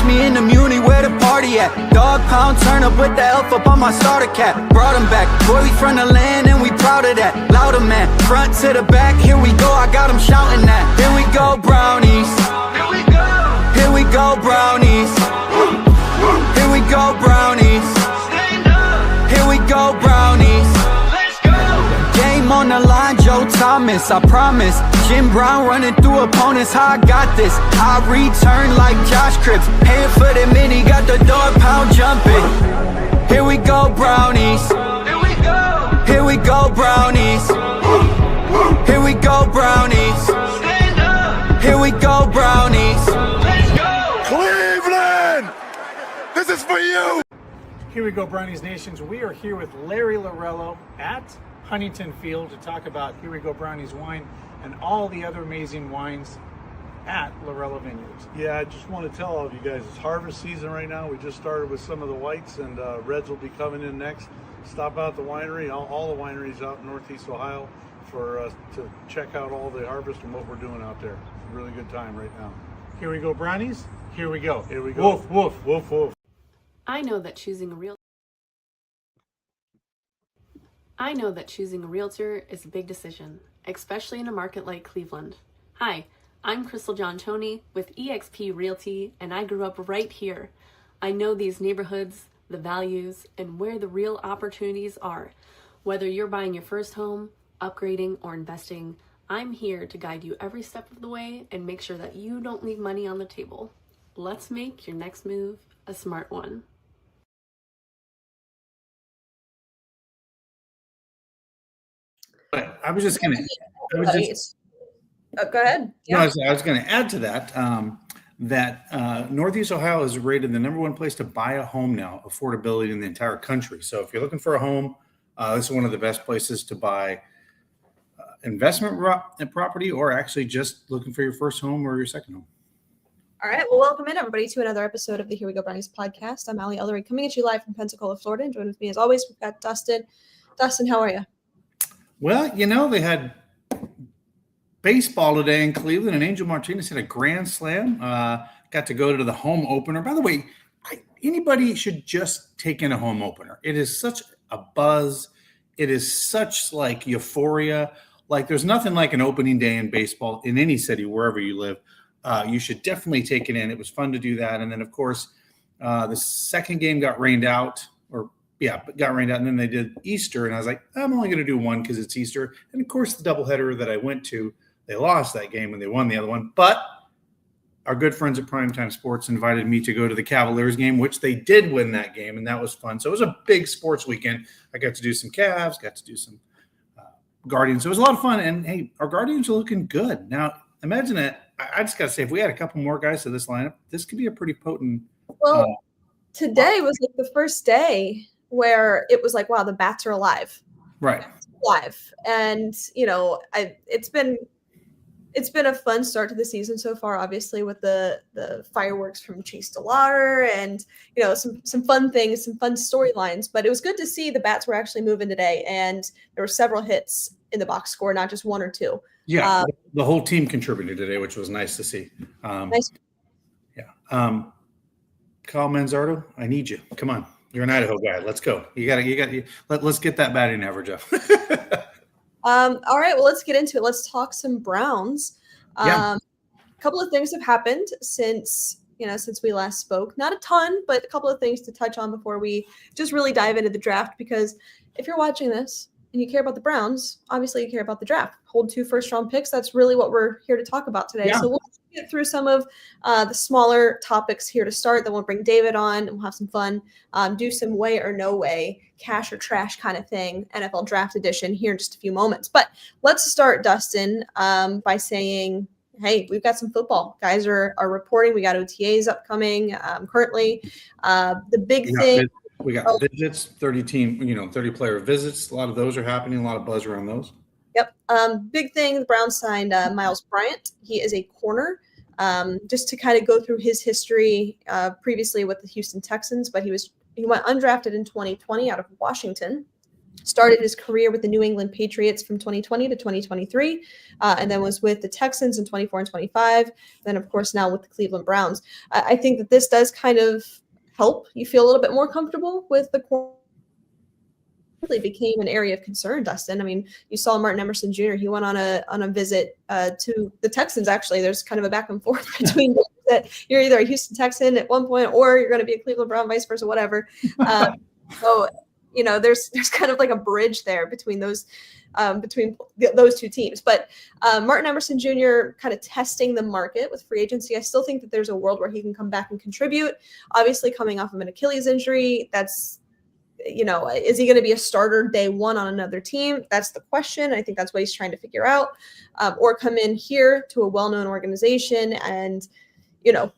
me in the Muni, where the party at? Dog pound, turn up with the elf up on my starter cap. Brought him back, boy, we from the land and we proud of that. Louder man, front to the back, here we go, I got him shouting that. Here we go, brownies. Here we go. Here we go, brownies. Here we go, brownies. Stand up. Here we go, brownies. Let's go. Game on the line, Joe Thomas, I promise. Jim Brown running through opponents, how I got this. I return like Josh Cripps, paying for the mini, got the dog pound jumping. Here we go, brownies. Here we go. Here we go, brownies. Here we go, brownies. Stand up. Here we go, brownies. Let's go. Cleveland, this is for you. Here we go, Brownies Nations. We are here with Larry Lorello at Huntington Field to talk about Here We Go Brownies wine and all the other amazing wines at Lorello Vineyards. Yeah, I just want to tell all of you guys, it's harvest season right now. We just started with some of the whites, and reds will be coming in next. Stop out at the winery, all the wineries out in Northeast Ohio, for to check out all the harvest and what we're doing out there. It's a really good time right now. Here we go, Brownies. Here we go. Here we go. Woof, woof. Woof, woof. I know that choosing a realtor is a big decision, especially in a market like Cleveland. Hi, I'm Crystal John Toney with eXp Realty, and I grew up right here. I know these neighborhoods, the values, and where the real opportunities are. Whether you're buying your first home, upgrading, or investing, I'm here to guide you every step of the way and make sure that you don't leave money on the table. Let's make your next move a smart one. I was just going to. Go ahead. Yeah. No, I was going to add to that that Northeast Ohio is rated the number one place to buy a home now, affordability in the entire country. So if you're looking for a home, this is one of the best places to buy investment property, or actually just looking for your first home or your second home. All right. Well, welcome in, everybody, to another episode of the Here We Go Brownies podcast. I'm Allie Ellery, coming at you live from Pensacola, Florida. And joined with me, as always, we've got Dustin. Dustin, how are you? Well, they had baseball today in Cleveland, and Angel Martinez hit a grand slam. Got to go to the home opener. By the way, anybody should just take in a home opener. It is such a buzz. It is such like euphoria. Like there's nothing like an opening day in baseball in any city, wherever you live. You should definitely take it in. It was fun to do that. And then, of course, the second game got rained out. And then they did Easter, and I was like, I'm only going to do one because it's Easter. And of course, the doubleheader that I went to, they lost that game and they won the other one. But our good friends at Primetime Sports invited me to go to the Cavaliers game, which they did win that game, and that was fun. So it was a big sports weekend. I got to do some Cavs, got to do some Guardians. So it was a lot of fun, and hey, our Guardians are looking good. Now, imagine that. I just got to say, if we had a couple more guys to this lineup, this could be a pretty potent. Well, today was like the first day where it was like, wow, the bats are alive. Right. Alive. And, it's been a fun start to the season so far, obviously, with the fireworks from Chase DeLauder and, some fun things, some fun storylines. But it was good to see the bats were actually moving today. And there were several hits in the box score, not just one or two. Yeah, the whole team contributed today, which was nice to see. Nice. Yeah. Kyle Manzardo, I need you. Come on. You're an Idaho guy. Let's go. Let's get that batting average up. All right. Well, let's get into it. Let's talk some Browns. A couple of things have happened since we last spoke. Not a ton, but a couple of things to touch on before we just really dive into the draft. Because if you're watching this and you care about the Browns, obviously you care about the draft. Hold 2 first-round picks. That's really what we're here to talk about today. Yeah. So we'll get through some of the smaller topics here to start. Then we'll bring David on and we'll have some fun, do some way or no way, cash or trash kind of thing, NFL draft edition here in just a few moments. But let's start, Dustin, by saying, hey, we've got some football. Guys are reporting. We got OTAs upcoming currently. The big thing. We got visits, 30 player visits. A lot of those are happening. A lot of buzz around those. Yep. Big thing, the Browns signed Miles Bryant. He is a corner. Just to kind of go through his history previously with the Houston Texans, but he went undrafted in 2020 out of Washington. started his career with the New England Patriots from 2020 to 2023, and then was with the Texans in 24 and 25. Then, of course, now with the Cleveland Browns. I think that this does kind of help you feel a little bit more comfortable with the corner. Really became an area of concern, Dustin. I mean, you saw Martin Emerson Jr. He went on a visit to the Texans. Actually, there's kind of a back and forth between that you're either a Houston Texan at one point or you're going to be a Cleveland Brown, vice versa, whatever. So there's kind of like a bridge there between those two teams. But Martin Emerson Jr. kind of testing the market with free agency. I still think that there's a world where he can come back and contribute. Obviously, coming off of an Achilles injury, that's is he going to be a starter day one on another team? That's the question. I think that's what he's trying to figure out. Or come in here to a well-known organization and,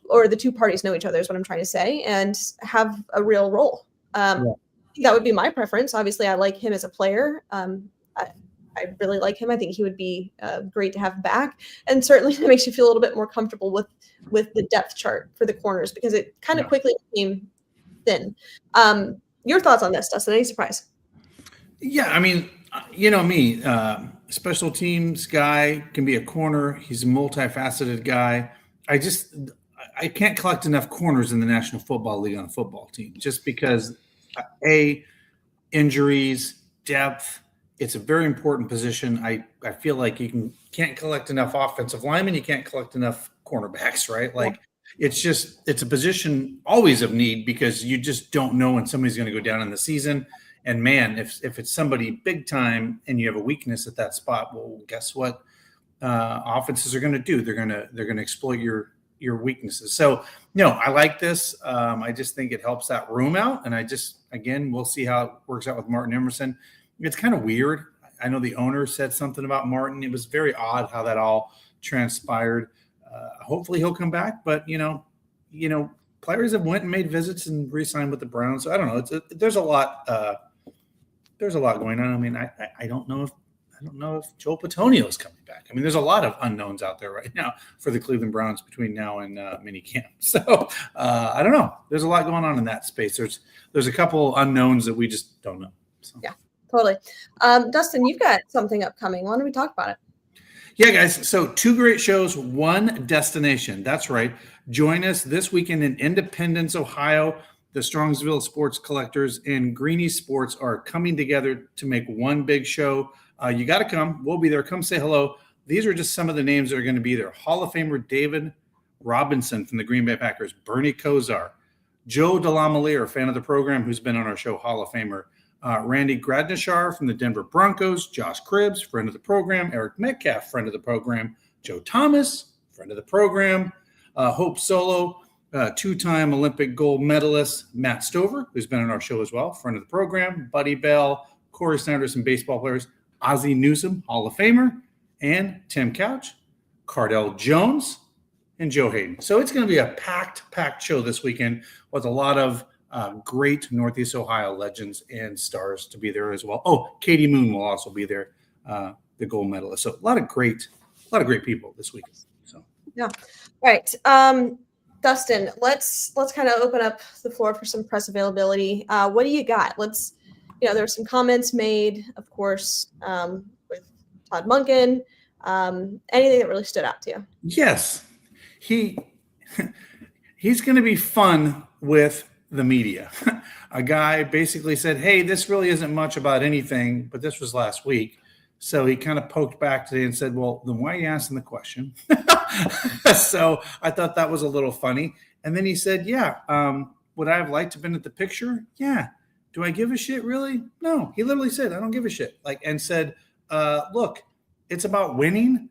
or the two parties know each other is what I'm trying to say, and have a real role. That would be my preference. Obviously, I like him as a player. I really like him. I think he would be great to have back. And certainly it makes you feel a little bit more comfortable with the depth chart for the corners, because it kind of quickly became thin. Your thoughts on this, Dustin? Any surprise? Yeah, I mean, me, special teams guy, can be a corner. He's a multifaceted guy. I can't collect enough corners in the National Football League on a football team, just because injuries, depth. It's a very important position. I feel like you can't collect enough offensive linemen. You can't collect enough cornerbacks, right? Like, it's a position always of need, because you just don't know when somebody's going to go down in the season. And man, if it's somebody big time and you have a weakness at that spot, well, guess what? Offenses are going to do. They're going to exploit your weaknesses. So no, I like this. I just think it helps that room out. And again, we'll see how it works out with Martin Emerson. It's kind of weird. I know the owner said something about Martin. It was very odd how that all transpired. Hopefully he'll come back, but players have went and made visits and re-signed with the Browns. So I don't know. There's a lot going on. I mean, I don't know if Joel Petonio is coming back. I mean, there's a lot of unknowns out there right now for the Cleveland Browns between now and mini camp. So I don't know. There's a lot going on in that space. There's a couple unknowns that we just don't know. So. Yeah, totally. Dustin, you've got something upcoming. Why don't we talk about it? Yeah, guys. So 2 great shows, 1 destination. That's right. Join us this weekend in Independence, Ohio. The Strongsville Sports Collectors and Greenie Sports are coming together to make one big show. You got to come. We'll be there. Come say hello. These are just some of the names that are going to be there. Hall of Famer David Robinson from the Green Bay Packers, Bernie Kosar, Joe DeLamielleure, fan of the program, who's been on our show, Hall of Famer, Randy Gradnashar from the Denver Broncos, Josh Cribbs, friend of the program, Eric Metcalf, friend of the program, Joe Thomas, friend of the program, Hope Solo, 2-time Olympic gold medalist, Matt Stover, who's been on our show as well, friend of the program, Buddy Bell, Corey Sanders, and baseball players, Ozzie Newsome, Hall of Famer, and Tim Couch, Cardell Jones, and Joe Hayden. So it's going to be a packed show this weekend with a lot of great Northeast Ohio legends and stars to be there as well. Oh, Katie Moon will also be there, the gold medalist. So a lot of great people this weekend. So yeah, all right. Dustin, let's kind of open up the floor for some press availability. What do you got? There were some comments made, of course, with Todd Monken. Anything that really stood out to you? Yes, he's going to be fun with the media. A guy basically said, hey, this really isn't much about anything, but this was last week. So he kind of poked back today and said, well, then why are you asking the question? So I thought that was a little funny. And then he said, yeah, would I have liked to have been at the picture? Yeah. Do I give a shit, really? No. He literally said, I don't give a shit. And said, look, it's about winning.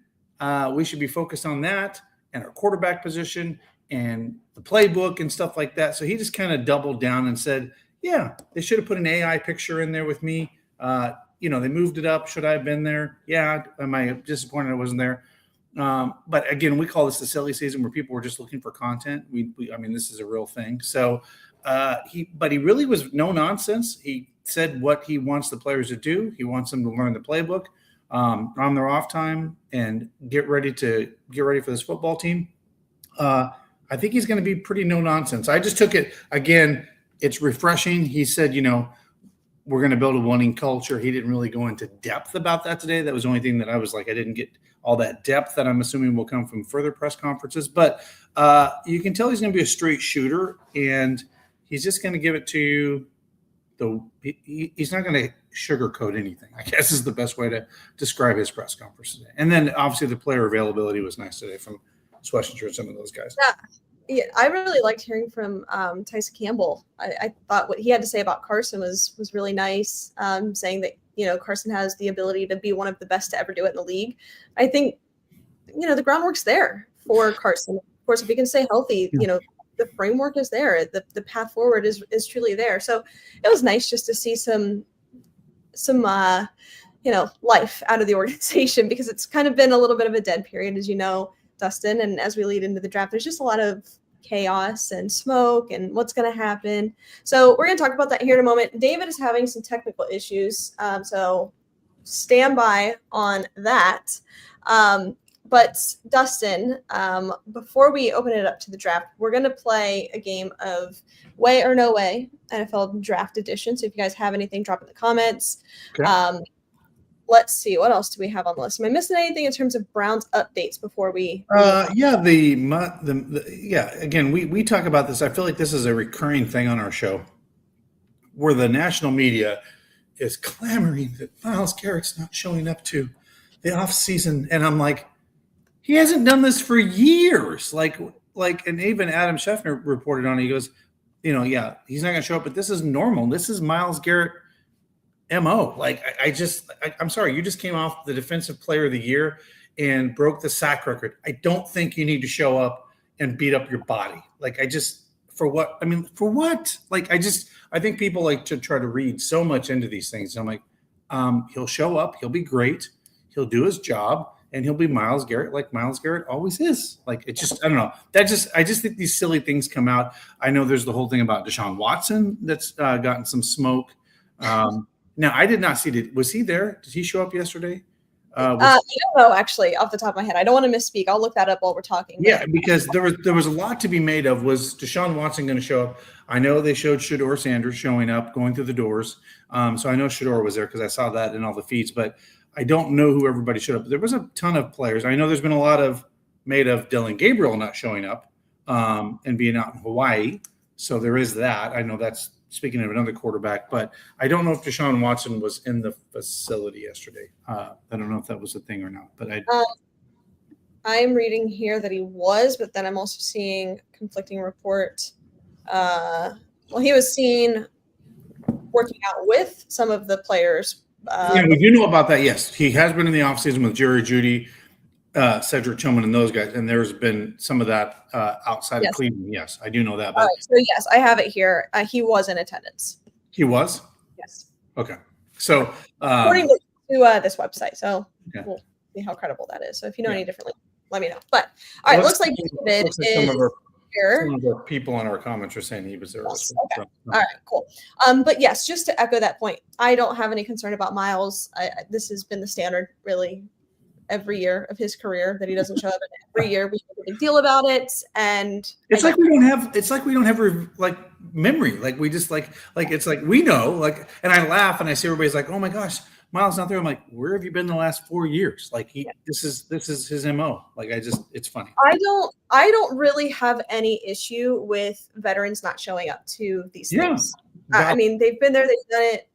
We should be focused on that and our quarterback position and the playbook and stuff like that. So he just kind of doubled down and said, yeah, they should have put an AI picture in there with me. They moved it up. Should I have been there? Yeah. Am I disappointed I wasn't there? But again, we call this the silly season, where people were just looking for content. This is a real thing. So he really was no nonsense. He said what he wants the players to do. He wants them to learn the playbook on their off time and get ready for this football team. I think he's going to be pretty no nonsense. I just took it, again, it's refreshing. He said, we're going to build a winning culture. He didn't really go into depth about that today. That was the only thing that I was like, I didn't get all that depth that I'm assuming will come from further press conferences. But you can tell he's going to be a straight shooter, and he's just going to give it to you. He's not going to sugarcoat anything, I guess is the best way to describe his press conference today. And then obviously the player availability was nice today from Schlesinger and some of those guys. Yeah, I really liked hearing from Tyson Campbell. I thought what he had to say about Carson was really nice, saying that, Carson has the ability to be one of the best to ever do it in the league. I think, the groundwork's there for Carson. Of course, if he can stay healthy, the framework is there. The path forward is truly there. So it was nice just to see some life out of the organization, because it's kind of been a little bit of a dead period, as you know, Dustin. And as we lead into the draft, there's just a lot of chaos and smoke and what's going to happen. So we're going to talk about that here in a moment. David is having some technical issues, so stand by on that. But Dustin, before we open it up to the draft, we're going to play a game of Way or No Way, NFL Draft Edition. So if you guys have anything, drop in the comments. Okay. Let's see. What else do we have on the list? Am I missing anything in terms of Browns updates before we? Again, we talk about this. I feel like this is a recurring thing on our show, where the national media is clamoring that Myles Garrett's not showing up to the off season, and I'm like, he hasn't done this for years. Like, and even Adam Schefter reported on it. He goes, he's not going to show up, but this is normal. This is Myles Garrett MO. Like, I'm sorry, you just came off the Defensive Player of the Year and broke the sack record. I don't think you need to show up and beat up your body. Like, for what? Like, I think people like to try to read so much into these things. I'm like, he'll show up, he'll be great, he'll do his job, and he'll be Myles Garrett, like Myles Garrett always is. Like, it just, I don't know. I just think these silly things come out. I know there's the whole thing about Deshaun Watson that's gotten some smoke. Now, I did not see was he there? Did he show up yesterday? I don't know, actually, off the top of my head. I don't want to misspeak. I'll look that up while we're talking. Yeah, because there was a lot to be made of. Was Deshaun Watson going to show up? I know they showed Shedeur Sanders showing up, going through the doors. So I know Shedeur was there because I saw that in all the feeds. But I don't know who everybody showed up. There was a ton of players. I know there's been a lot of made of Dylan Gabriel not showing up and being out in Hawaii. So there is that. I know that's speaking of another quarterback, but I don't know if Deshaun Watson was in the facility yesterday. I don't know if that was a thing or not, but I'm reading here that he was, but then I'm also seeing conflicting report. He was seen working out with some of the players. We do know about that. Yes, he has been in the offseason with Jerry Jeudy, Cedric Tillman, and those guys, and there's been some of that outside of Cleveland. Yes, I do know that. But all right, so yes, I have it here. He was in attendance. He was? Yes. Okay. So according to this website, so we'll see how credible that is. So if you know any differently, let me know. But all right, looks like David is here. Some of our people in our comments are saying he was there. Yes, okay. All right, cool. But yes, just to echo that point, I don't have any concern about Myles. This has been the standard, really, every year of his career, that he doesn't show up. And every year we make a big deal about it, and it's like we don't have like memory. Like, we just like it's like we know, like, and I laugh and I see everybody's like, oh my gosh, Myles not there. I'm like, where have you been the last 4 years? Like, this is his MO. Like, it's funny. I don't really have any issue with veterans not showing up to these things. I mean, they've been there, they've done it.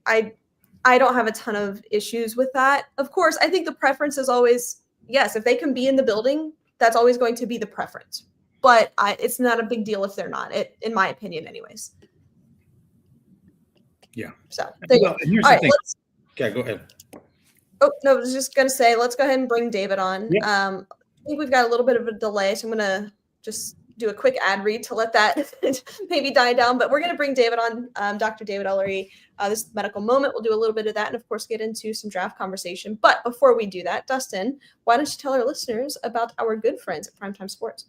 I don't have a ton of issues with that. Of course, I think the preference is always, yes, if they can be in the building, that's always going to be the preference. But it's not a big deal if they're not, in my opinion, anyways. Yeah. So, here's the thing. Okay, go ahead. Oh, no, I was just going to say, let's go ahead and bring David on. Yep. I think we've got a little bit of a delay, so I'm going to just do a quick ad read to let that maybe die down. But we're going to bring David on, Dr. David Ellery. This medical moment. We'll do a little bit of that and, of course, get into some draft conversation. But before we do that, Dustin, why don't you tell our listeners about our good friends at Primetime Sports?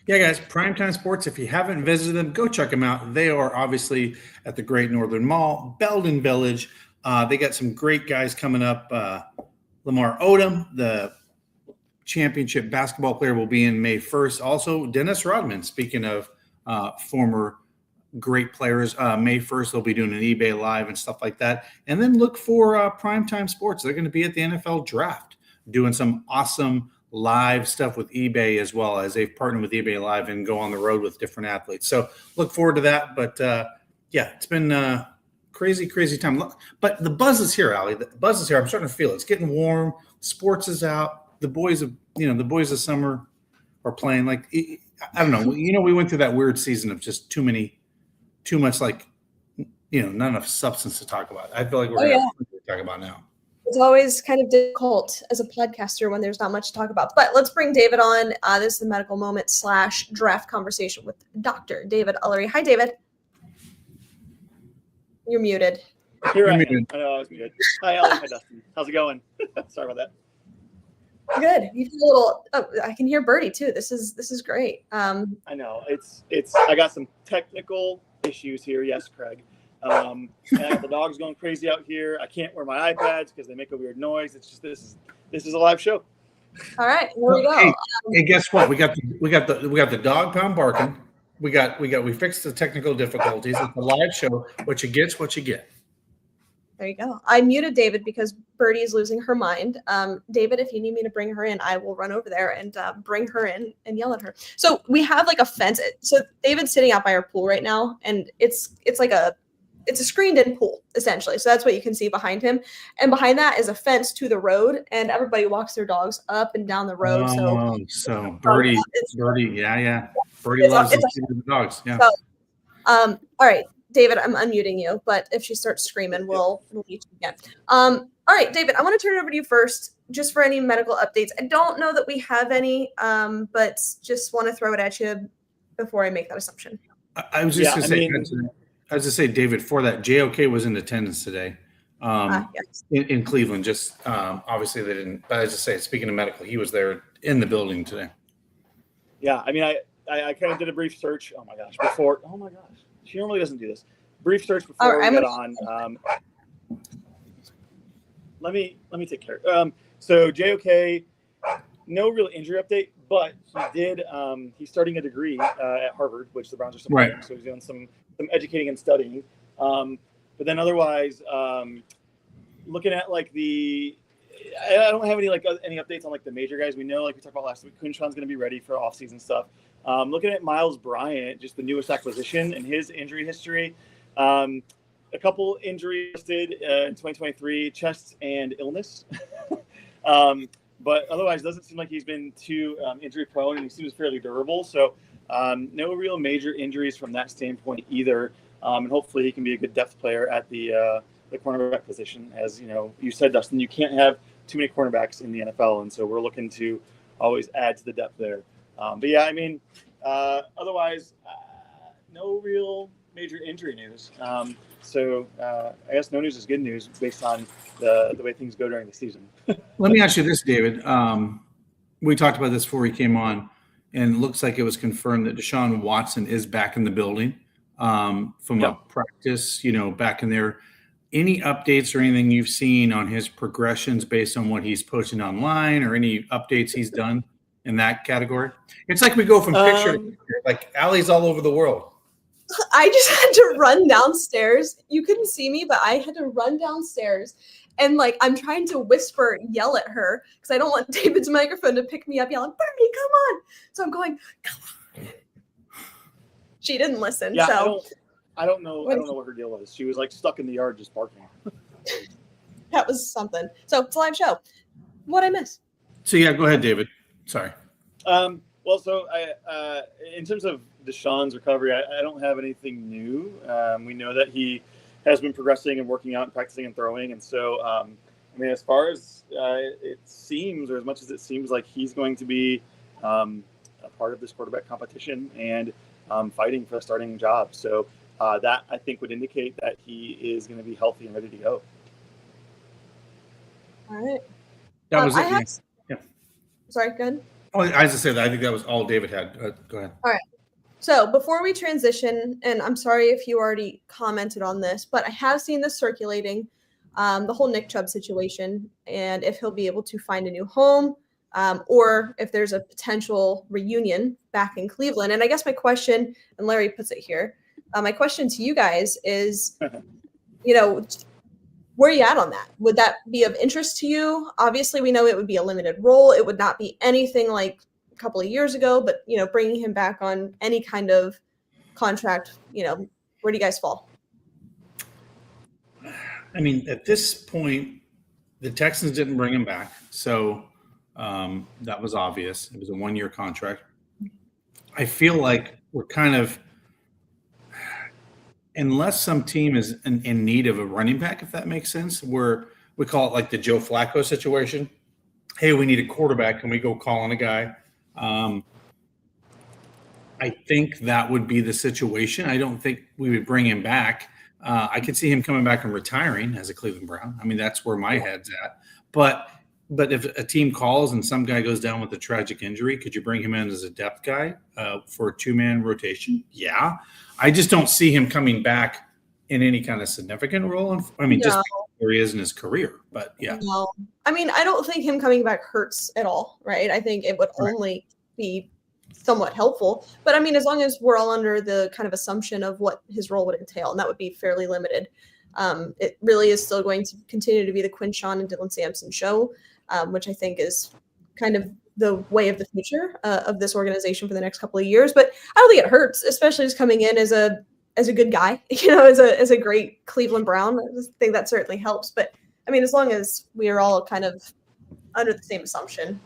Yeah, guys, Primetime Sports, if you haven't visited them, go check them out. They are obviously at the Great Northern Mall, Belden Village. They got some great guys coming up. Lamar Odom, the championship basketball player, will be in May 1st. Also, Dennis Rodman, speaking of former great players. May 1st, they'll be doing an eBay Live and stuff like that. And then look for Primetime Sports. They're going to be at the NFL Draft doing some awesome live stuff with eBay, as well as they've partnered with eBay Live and go on the road with different athletes. So look forward to that. But yeah, it's been crazy time. But the buzz is here, Allie. The buzz is here. I'm starting to feel it. It's getting warm. Sports is out. The boys of summer are playing. Like, I don't know. We went through that weird season of just too much, like, not enough substance to talk about. I feel like we're going to talk about now. It's always kind of difficult as a podcaster when there's not much to talk about. But let's bring David on. This is the medical moment / draft conversation with Dr. David Ullery. Hi, David. You're muted. Here I am. I know I was muted. Hi, Ellie. Hi, Dustin. How's it going? Sorry about that. Good. You feel a little. Oh, I can hear Birdie too. This is great. I know it's. I got some technical issues here. Yes, Craig. And the dog's going crazy out here. I can't wear my iPads because they make a weird noise. It's just this is a live show. All right, here we go. Hey, guess what? We got the dog pound barking. We fixed the technical difficulties. It's a live show. What you get's what you get. There you go. I muted David because Birdie is losing her mind. David, if you need me to bring her in, I will run over there and bring her in and yell at her. So we have like a fence. So David's sitting out by our pool right now, and it's a screened-in pool, essentially. So that's what you can see behind him. And behind that is a fence to the road, and everybody walks their dogs up and down the road. So Birdie, yeah. Birdie loves the dogs. Yeah. So, all right, David, I'm unmuting you, but if she starts screaming, we'll mute you again. All right, David, I want to turn it over to you first, just for any medical updates. I don't know that we have any, but just want to throw it at you before I make that assumption. I was just going to say, David, for that, JOK was in attendance today Yes. in Cleveland. Just obviously they didn't, but as I say, speaking of medical, he was there in the building today. Yeah, I mean, I kind of did a brief search. Oh my gosh, she normally doesn't do this. Brief search before we get on. Let me take care. So JOK, no real injury update, but he's starting a degree at Harvard, which the Browns are supporting. Right. So he's doing some educating and studying. But then otherwise, looking at like I don't have any updates on like the major guys. We know, like we talked about last week, Kunshan's going to be ready for off-season stuff. Looking at Miles Bryant, just the newest acquisition and his injury history. A couple injuries listed in 2023, chest and illness. But otherwise, doesn't seem like he's been too injury prone, and he seems fairly durable. So no real major injuries from that standpoint either. And hopefully he can be a good depth player at the cornerback position. As you said, Dustin, you can't have too many cornerbacks in the NFL, and so we're looking to always add to the depth there. But yeah, I mean, otherwise, no real major injury news. So I guess no news is good news based on the way things go during the season. Let me ask you this, David. We talked about this before we came on, and it looks like it was confirmed that Deshaun Watson is back in the building from a practice, back in there. Any updates or anything you've seen on his progressions based on what he's posting online, or any updates he's done in that category? It's like we go from picture to picture, like Allie's all over the world. I just had to run downstairs. You couldn't see me, but I had to run downstairs. And like, I'm trying to yell at her because I don't want David's microphone to pick me up yelling, Bernie, come on. So I'm going, come on. She didn't listen. Yeah, so I don't know what her deal was. She was like stuck in the yard just barking. That was something. So it's a live show. What'd I miss? So yeah, go ahead, David. Sorry. Well, so in terms of Deshaun's recovery, I don't have anything new. We know that he has been progressing and working out and practicing and throwing. And so, I mean, as far as it seems, or as much as it seems like he's going to be a part of this quarterback competition and fighting for a starting job. So that, I think, would indicate that he is going to be healthy and ready to go. All right. That was it. Yeah. Sorry, go ahead. Oh, as I said, I think that was all David had. Go ahead. All right. So before we transition, and I'm sorry if you already commented on this, but I have seen this circulating, the whole Nick Chubb situation, and if he'll be able to find a new home, or if there's a potential reunion back in Cleveland. And I guess my question, and Larry puts it here, My question to you guys is, you know, where are you at on that? Would that be of interest to you? Obviously, we know it would be a limited role. It would not be anything like a couple of years ago, but, you know, bringing him back on any kind of contract, you know, where do you guys fall? I mean, at this point, the Texans didn't bring him back, so that was obvious. It was a 1-year contract. I feel like we're kind of, unless some team is in need of a running back, if that makes sense, we call it like the Joe Flacco situation. Hey, we need a quarterback. Can we go call on a guy? I think that would be the situation. I don't think we would bring him back. I could see him coming back and retiring as a Cleveland Brown. I mean, that's where my head's at. But if a team calls and some guy goes down with a tragic injury, could you bring him in as a depth guy for a 2-man rotation? Yeah. I just don't see him coming back in any kind of significant role. I mean, just where he is in his career. But yeah. No. I mean, I don't think him coming back hurts at all, right? I think it would only be somewhat helpful. But I mean, as long as we're all under the kind of assumption of what his role would entail, and that would be fairly limited, it really is still going to continue to be the Quinn Shawn and Dylan Sampson show, which I think is kind of the way of the future of this organization for the next couple of years. But I don't think it hurts, especially just coming in as a good guy, you know, as a great Cleveland Brown. I just think that certainly helps. But I mean, as long as we are all kind of under the same assumption,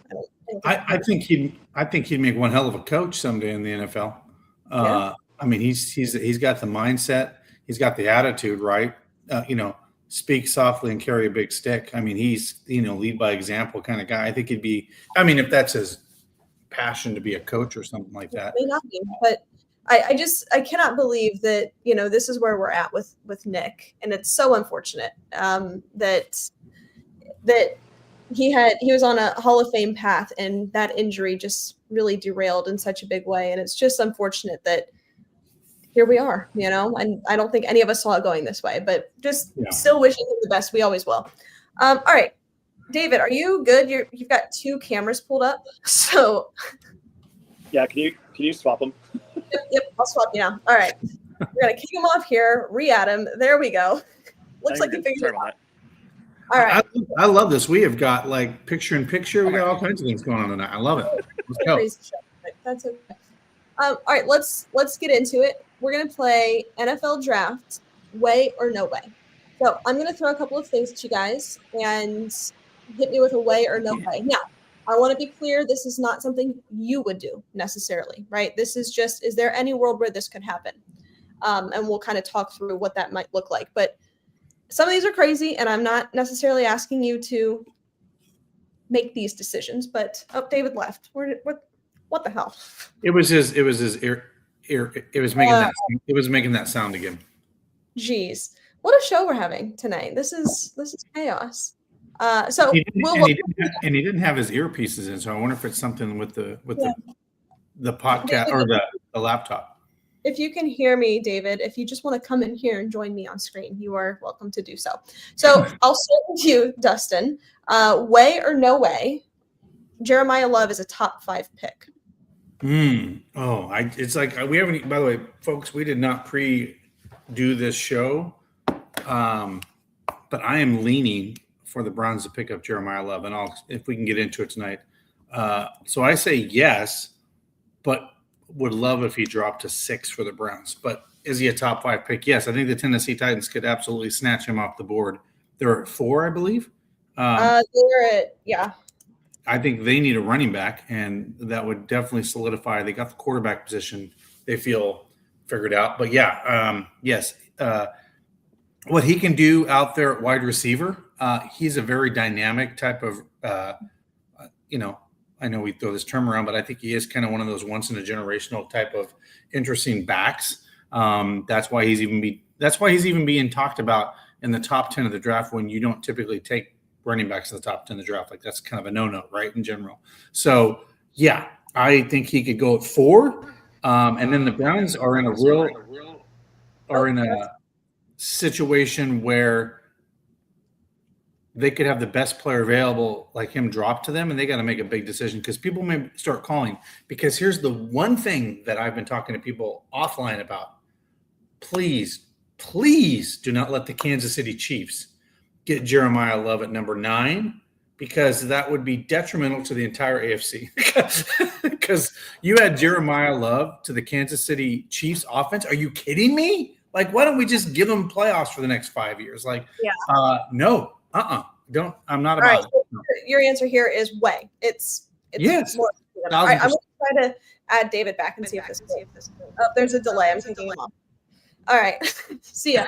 I think he'd make one hell of a coach someday in the NFL. I mean, he's got the mindset, he's got the attitude, right? You know, speak softly and carry a big stick. I mean, he's, you know, lead by example kind of guy. I think he'd be. I mean, if that's his passion to be a coach or something like that. It may not be, but I cannot believe that, you know, this is where we're at with Nick, and it's so unfortunate that he was on a Hall of Fame path, and that injury just really derailed in such a big way. And it's just unfortunate that here we are, you know, and I don't think any of us saw it going this way, but just still wishing him the best. We always will. All right, David, are you good? You've got 2 cameras pulled up. So yeah, can you swap them? Yep, I'll swap you now. All right. We're going to kick him off here, re-add him. There we go. Looks like you figured it out. All right. I love this. We have got like picture in picture. We got all kinds of things going on tonight. I love it. Let's go. Crazy show, that's okay. All right, let's get into it. We're going to play NFL Draft, way or no way. So I'm going to throw a couple of things at you guys and hit me with a way or no way. Now, I want to be clear, this is not something you would do necessarily, right? This is just, is there any world where this could happen? And we'll kind of talk through what that might look like. But some of these are crazy, and I'm not necessarily asking you to make these decisions. But David left. What the hell? It was his ear. It was making that sound again. Geez, what a show we're having tonight. This is chaos. So he didn't have his earpieces in, so I wonder if it's something with the podcast or the laptop. If you can hear me, David, if you just want to come in here and join me on screen, you are welcome to do so. So I'll start with you, Dustin. Way or no way, Jeremiah Love is a top 5 pick. It's like we haven't. By the way, folks, we did not do this show, but I am leaning for the Browns to pick up Jeremiah Love, and if we can get into it tonight. So I say yes, but would love if he dropped to 6 for the Browns. But is he a top 5 pick? Yes, I think the Tennessee Titans could absolutely snatch him off the board. They're at 4, I believe. They're at, yeah. I think they need a running back, and that would definitely solidify. They got the quarterback position they feel figured out. But yes, what he can do out there at wide receiver, he's a very dynamic type of, I know we throw this term around, but I think he is kind of one of those once in a generational type of interesting backs. That's why he's even being talked about in the top 10 of the draft when you don't typically take running backs in the top 10 of the draft. Like that's kind of a no-no, right, in general. So yeah, I think he could go at 4. And then the Browns are in a situation where they could have the best player available, like him, drop to them, and they got to make a big decision because people may start calling. Because here's the one thing that I've been talking to people offline about: please, please do not let the Kansas City Chiefs get Jeremiah Love at number 9, because that would be detrimental to the entire AFC. Because you had Jeremiah Love to the Kansas City Chiefs offense. Are you kidding me? Like, why don't we just give them playoffs for the next 5 years? Like, no, don't. I'm not All about right, it. so No. your answer here is way. It's Yes. more. All right, I'm going to try to add David back and see if this. Oh, there's a delay. I'm taking him off. All right, see ya.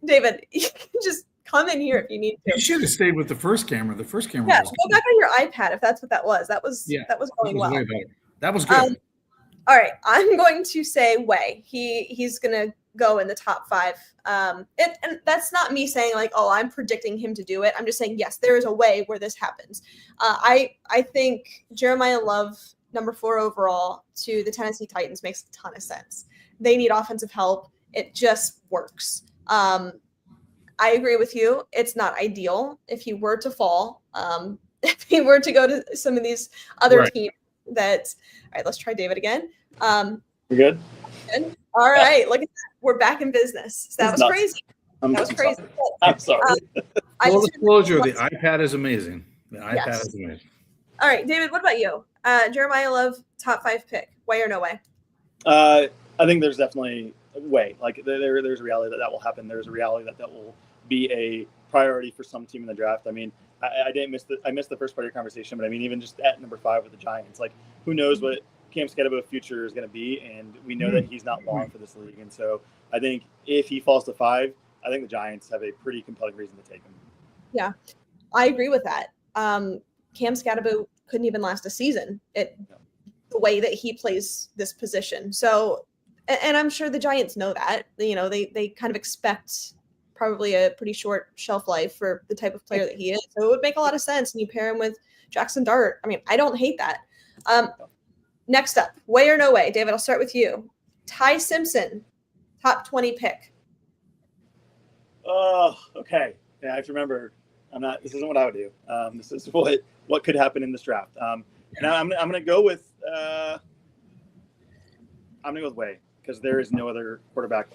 David, you can just come in here if you need to. You should have stayed with the first camera. The first camera Yeah, was go back on your iPad if that's what that was. That was going well. way better. That was good. All right, I'm going to say way. He's going to go in the top 5. And that's not me saying like, oh, I'm predicting him to do it. I'm just saying, yes, there is a way where this happens. I think Jeremiah Love, number 4 overall, to the Tennessee Titans makes a ton of sense. They need offensive help. It just works. I agree with you. It's not ideal if he were to fall. If he were to go to some of these other teams that, all right, let's try David again. You good? All right. Look at that. We're back in business. So that was crazy. That was crazy. I'm sorry. Full disclosure, the iPad is amazing. The iPad is amazing. All right, David, what about you? Jeremiah Love, top 5 pick. Way or no way? I think there's definitely a way. Like there's a reality that will happen. There's a reality that will be a priority for some team in the draft. I mean, I missed the first part of your conversation, but I mean, even just at number 5 with the Giants, like who knows what Cam Skadabo's future is going to be, and we know that he's not long for this league. And so I think if he falls to 5, I think the Giants have a pretty compelling reason to take him. Yeah, I agree with that. Cam Skadabo couldn't even last a season the way that he plays this position. So, and I'm sure the Giants know that. You know, they kind of expect probably a pretty short shelf life for the type of player that he is. So it would make a lot of sense. And you pair him with Jackson Dart. I mean, I don't hate that. Next up, way or no way? David, I'll start with you. Ty Simpson, top 20 pick. Oh, okay. Yeah, I have to remember. This isn't what I would do. This is what could happen in this draft. And I'm going to go with Way, because there is no other quarterback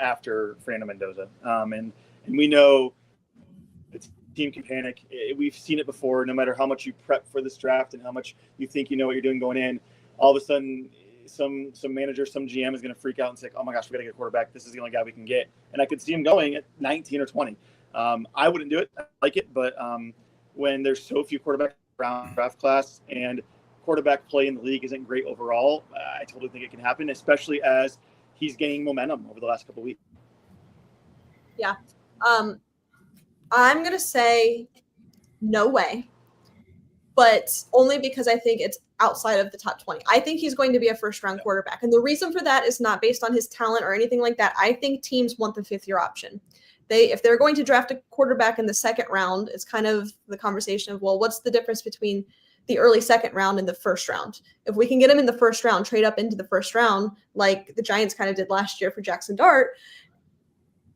after Fernando Mendoza. And we know the team can panic. We've seen it before. No matter how much you prep for this draft and how much you think you know what you're doing going in, all of a sudden some manager, some GM is going to freak out and say, oh my gosh, we got to get a quarterback. This is the only guy we can get. And I could see him going at 19 or 20. I wouldn't do it. I like it. But when there's so few quarterbacks around draft class and quarterback play in the league isn't great overall, I totally think it can happen, especially as he's gaining momentum over the last couple of weeks. Yeah. I'm going to say no way, but only because I think it's outside of the top 20. I think he's going to be a first-round quarterback. And the reason for that is not based on his talent or anything like that. I think teams want the 5th-year option. If they're going to draft a quarterback in the 2nd round, it's kind of the conversation of, well, what's the difference between the early 2nd round and the 1st round? If we can get him in the 1st round, trade up into the 1st round, like the Giants kind of did last year for Jackson Dart,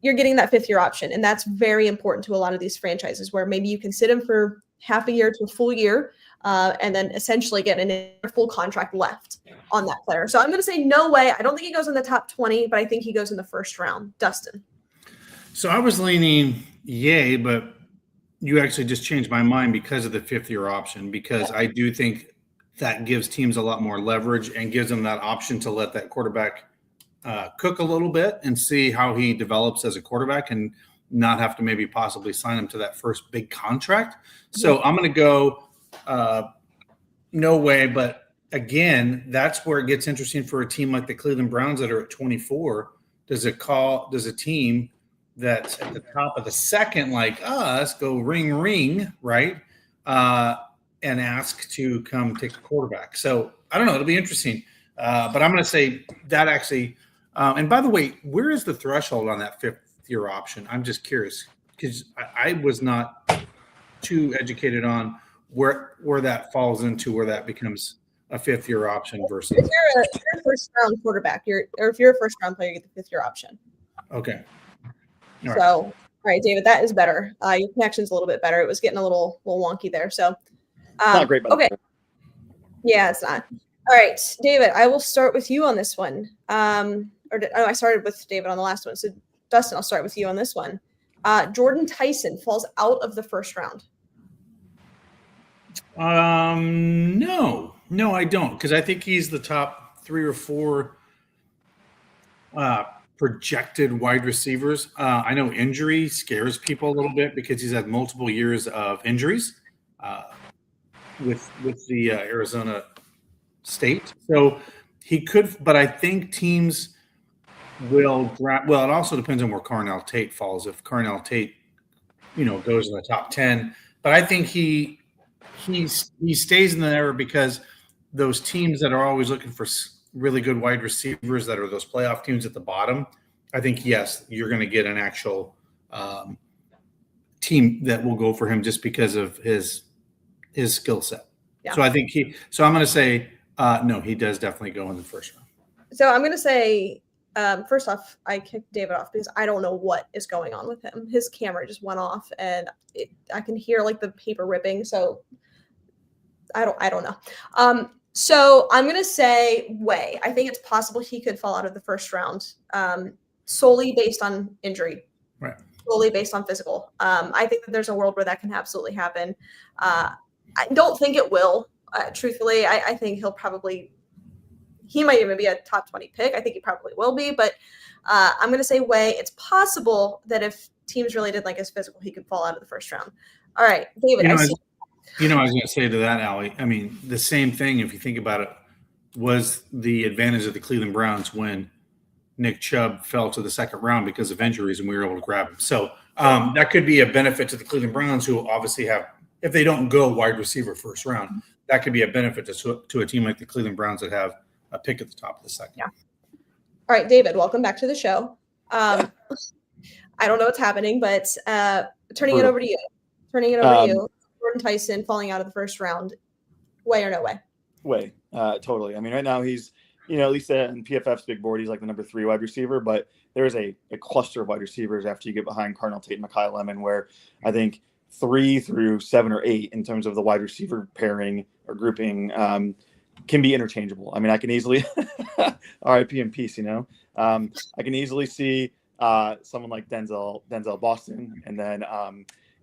you're getting that 5th-year option. And that's very important to a lot of these franchises, where maybe you can sit him for half a year to a full year, and then essentially get a full contract left on that player. So I'm going to say no way. I don't think he goes in the top 20, but I think he goes in the 1st round. Dustin. So I was leaning yay, but you actually just changed my mind because of the 5th-year option, because I do think that gives teams a lot more leverage and gives them that option to let that quarterback cook a little bit and see how he develops as a quarterback and not have to maybe possibly sign him to that first big contract. So I'm going to go no way. But again, that's where it gets interesting for a team like the Cleveland Browns that are at 24. Does a team that's at the top of the 2nd, like us, go ring, right? And ask to come take a quarterback. So I don't know. It'll be interesting. But I'm going to say that actually, and by the way, where is the threshold on that 5th-year option? I'm just curious, because I was not too educated on where that falls into, where that becomes a 5th-year option versus. If you're a first-round quarterback, or if you're a first-round player, you get the 5th-year option. Okay. All right. All right, David, that is better. Your connection's a little bit better. It was getting a little wonky there. So It's not great, okay. Yeah, it's not. All right, David, I will start with you on this one. I started with David on the last one. So, Dustin, I'll start with you on this one. Jordan Tyson falls out of the first round. No, I don't, because I think he's the top 3 or 4 projected wide receivers. I know injury scares people a little bit because he's had multiple years of injuries with the Arizona State. So he could, but I think teams will draft. Well, it also depends on where Carnell Tate falls. If Carnell Tate, goes in the top 10, but I think he stays in the era because those teams that are always looking for really good wide receivers that are those playoff teams at the bottom, I think, yes, you're going to get an actual team that will go for him just because of his skill set. Yeah. So I think I'm going to say no, he does definitely go in the first round. So I'm going to say, first off, I kicked David off because I don't know what is going on with him. His camera just went off and I can hear like the paper ripping. So I don't know. So I'm going to say Way. I think it's possible he could fall out of the first round solely based on injury. Right. Solely based on physical. I think that there's a world where that can absolutely happen. I don't think it will. Truthfully, I think he might even be a top 20 pick. I think he probably will be, but I'm going to say Way. It's possible that if teams really did like his physical, he could fall out of the first round. All right, David. I was going to say to that, Allie, I mean, the same thing, if you think about it, was the advantage of the Cleveland Browns when Nick Chubb fell to the second round because of injuries and we were able to grab him. So that could be a benefit to the Cleveland Browns, who obviously have, if they don't go wide receiver first round, that could be a benefit to a team like the Cleveland Browns that have a pick at the top of the second. Yeah. All right, David, welcome back to the show. I don't know what's happening, but turning it over to you. Jordan Tyson falling out of the first round. Way or no way? Way. Totally. I mean, right now he's, at least in PFF's big board, he's like the number 3 wide receiver, but there is a cluster of wide receivers after you get behind Carnell Tate and Mekhi Lemon, where I think 3 through 7 or 8 in terms of the wide receiver pairing or grouping can be interchangeable. I mean, I can easily RIP in peace, I can easily see someone like Denzel Boston, and then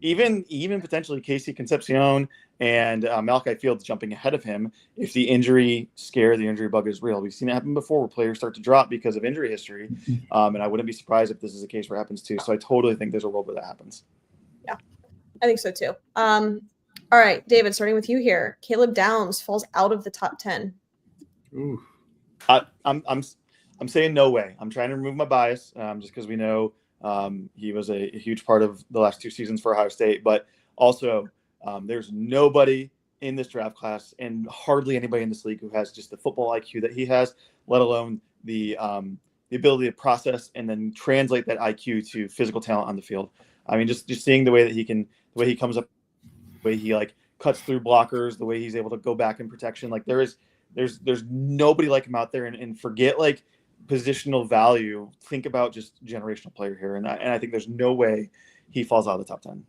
even potentially Casey Concepcion and Malachi Fields jumping ahead of him if the injury bug is real. We've seen it happen before where players start to drop because of injury history, and I wouldn't be surprised if this is a case where it happens too. So I totally think there's a world where that happens. Yeah, I think so too. All right, David, starting with you here. Caleb Downs falls out of the top 10. Ooh. I'm saying no way. I'm trying to remove my bias just because we know he was a huge part of the last 2 seasons for Ohio State. But also, there's nobody in this draft class and hardly anybody in this league who has just the football IQ that he has, let alone the ability to process and then translate that IQ to physical talent on the field. I mean, just seeing the way that he comes up, the way he like cuts through blockers, the way he's able to go back in protection. Like there's nobody like him out there, and forget like positional value. Think about just generational player here. And I think there's no way he falls out of the top 10.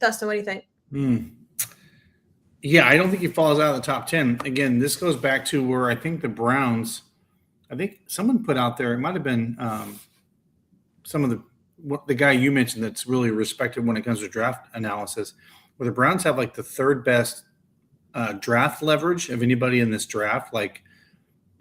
Dustin, what do you think? Yeah, I don't think he falls out of the top 10. Again, this goes back to where I think the Browns, I think someone put out there, it might have been some of the guy you mentioned that's really respected when it comes to draft analysis, where the Browns have like the 3rd best draft leverage of anybody in this draft. Like,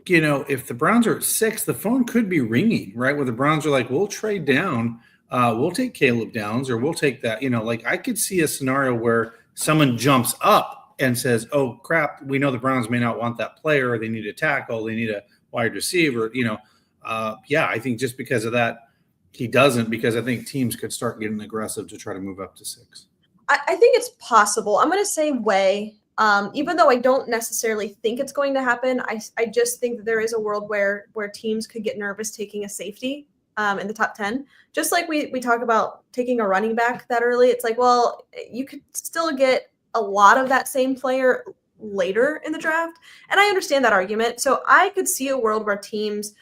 if the Browns are at 6, the phone could be ringing, right? Where the Browns are like, we'll trade down. We'll take Caleb Downs, or we'll take that. Like I could see a scenario where someone jumps up and says, oh, crap, we know the Browns may not want that player, or they need a tackle, they need a wide receiver. I think just because of that, he doesn't, because I think teams could start getting aggressive to try to move up to 6. I think it's possible. I'm going to say Way. Even though I don't necessarily think it's going to happen, I just think that there is a world where teams could get nervous taking a safety in the top 10. Just like we talk about taking a running back that early. It's like, well, you could still get a lot of that same player later in the draft. And I understand that argument. So I could see a world where teams,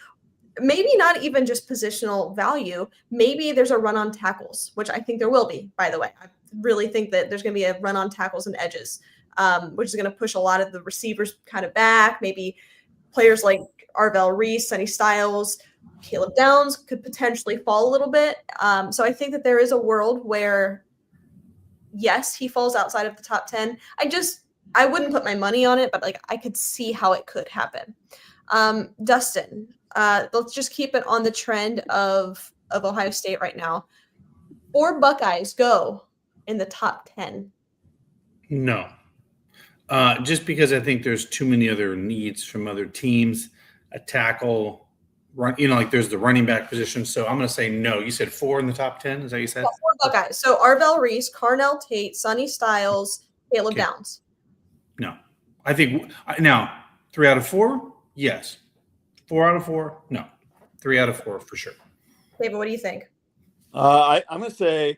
maybe not even just positional value, maybe there's a run on tackles, which I think there will be, by the way. I really think that there's going to be a run on tackles and edges. which is going to push a lot of the receivers kind of back. Maybe players like Arvell Reese, Sonny Styles, Caleb Downs could potentially fall a little bit. So I think that there is a world where, yes, he falls outside of the top 10. I wouldn't put my money on it, but like I could see how it could happen. Dustin, let's just keep it on the trend of Ohio State right now. 4 Buckeyes go in the top 10. No. Just because I think there's too many other needs from other teams, a tackle, like there's the running back position. So I'm going to say no. You said 4 in the top 10. Is that what you said? Yeah, 4 Buckeyes. So Arvell Reese, Carnell Tate, Sonny Styles, Caleb Downs. No. I think now 3 out of 4, yes. 4 out of 4, no. 3 out of 4 for sure. David, what do you think? I'm gonna say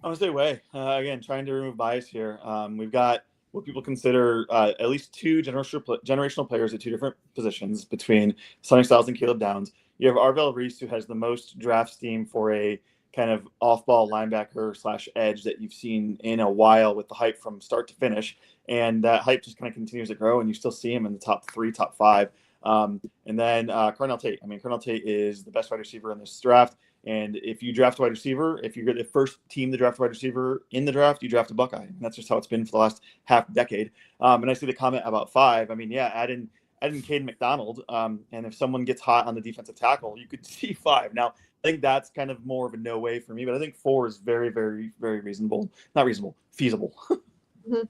way. Again, trying to remove bias here. We've got what people consider at least 2 generational players at 2 different positions between Sonny Styles and Caleb Downs. You have Arvell Reese, who has the most draft steam for a kind of off-ball linebacker / edge that you've seen in a while, with the hype from start to finish, and that hype just kind of continues to grow, and you still see him in the top 3, top 5. And then Carnell Tate. I mean, Carnell Tate is the best wide receiver in this draft. And if you draft a wide receiver, if you're the first team to draft a wide receiver in the draft, you draft a Buckeye. And that's just how it's been for the last half decade. And I see the comment about 5. I mean, yeah, add in Caden McDonald. And if someone gets hot on the defensive tackle, you could see 5. Now, I think that's kind of more of a no way for me, but I think 4 is very, very, very reasonable. Not reasonable, feasible. Mm-hmm.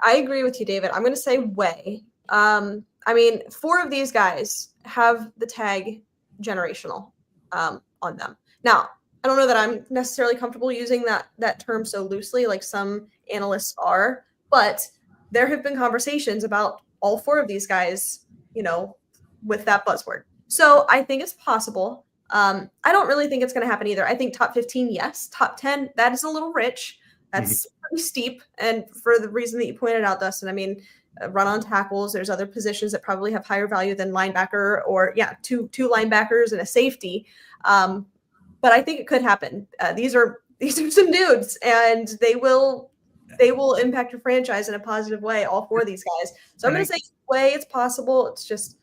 I agree with you, David. I'm going to say way. I mean, 4 of these guys have the tag generational on them. Now, I don't know that I'm necessarily comfortable using that term so loosely like some analysts are, but there have been conversations about all 4 of these guys, with that buzzword. So I think it's possible. I don't really think it's going to happen either. I think top 15, yes. Top 10, that is a little rich. That's pretty steep. And for the reason that you pointed out, Dustin, I mean, run on tackles, there's other positions that probably have higher value than linebacker, or two linebackers and a safety. But I think it could happen. These are some dudes, and they will impact your franchise in a positive way, all 4 of these guys. So I'm going to say way it's possible. It's just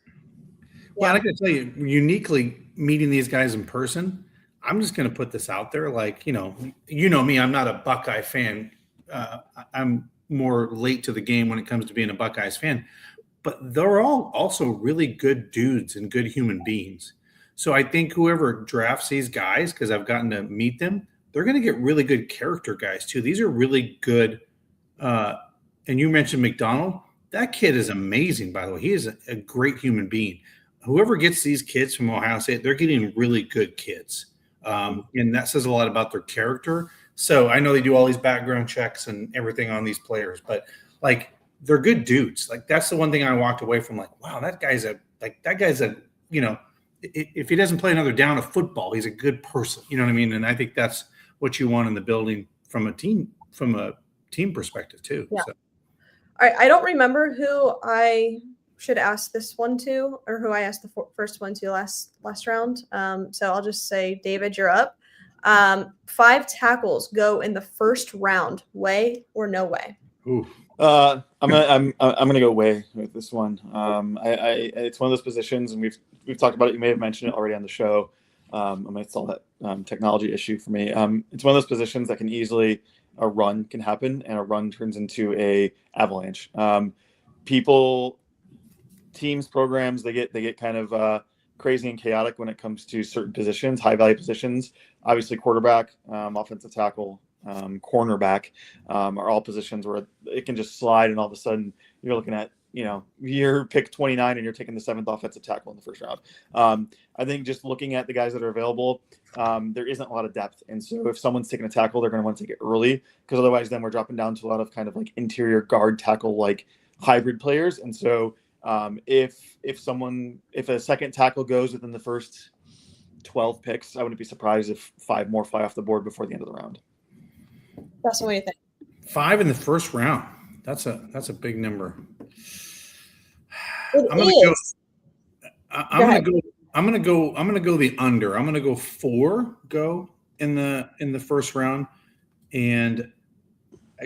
Well, I got to tell you, uniquely meeting these guys in person, I'm just going to put this out there. Like, me, I'm not a Buckeye fan. I'm more late to the game when it comes to being a Buckeyes fan. But they're all also really good dudes and good human beings. So I think whoever drafts these guys, because I've gotten to meet them, they're going to get really good character guys too. These are really good. And you mentioned McDonald. That kid is amazing, by the way. He is a great human being. Whoever gets these kids from Ohio State, they're getting really good kids. And that says a lot about their character. So I know they do all these background checks and everything on these players, but like they're good dudes. Like that's the one thing I walked away from. Like, wow, that guy's a if he doesn't play another down of football, he's a good person. You know what I mean? And I think that's what you want in the building from a team perspective too. Yeah. So. All right. I don't remember who I should ask this one to, or who I asked the first one to last round. So I'll just say, David, you're up. 5 tackles go in the first round. Way or no way? Ooh. I'm gonna go way with this one. It's one of those positions, and we've talked about it. You may have mentioned it already on the show. It's all that technology issue for me. It's one of those positions that can easily a run can happen, and a run turns into a avalanche. Teams, programs, they get kind of crazy and chaotic when it comes to certain positions, high value positions. Obviously, quarterback, offensive tackle, cornerback are all positions where it can just slide, and all of a sudden you're looking at you're pick 29 and you're taking the 7th offensive tackle in the first round. I think just looking at the guys that are available, there isn't a lot of depth, and so if someone's taking a tackle, they're going to want to take it early, because otherwise then we're dropping down to a lot of kind of like interior guard tackle like hybrid players. And so if a second tackle goes within the first 12 picks, I wouldn't be surprised if 5 more fly off the board before the end of the round. That's what you think. 5 in the first round. That's a big number. I'm gonna go the under. I'm gonna go 4 go in the first round, and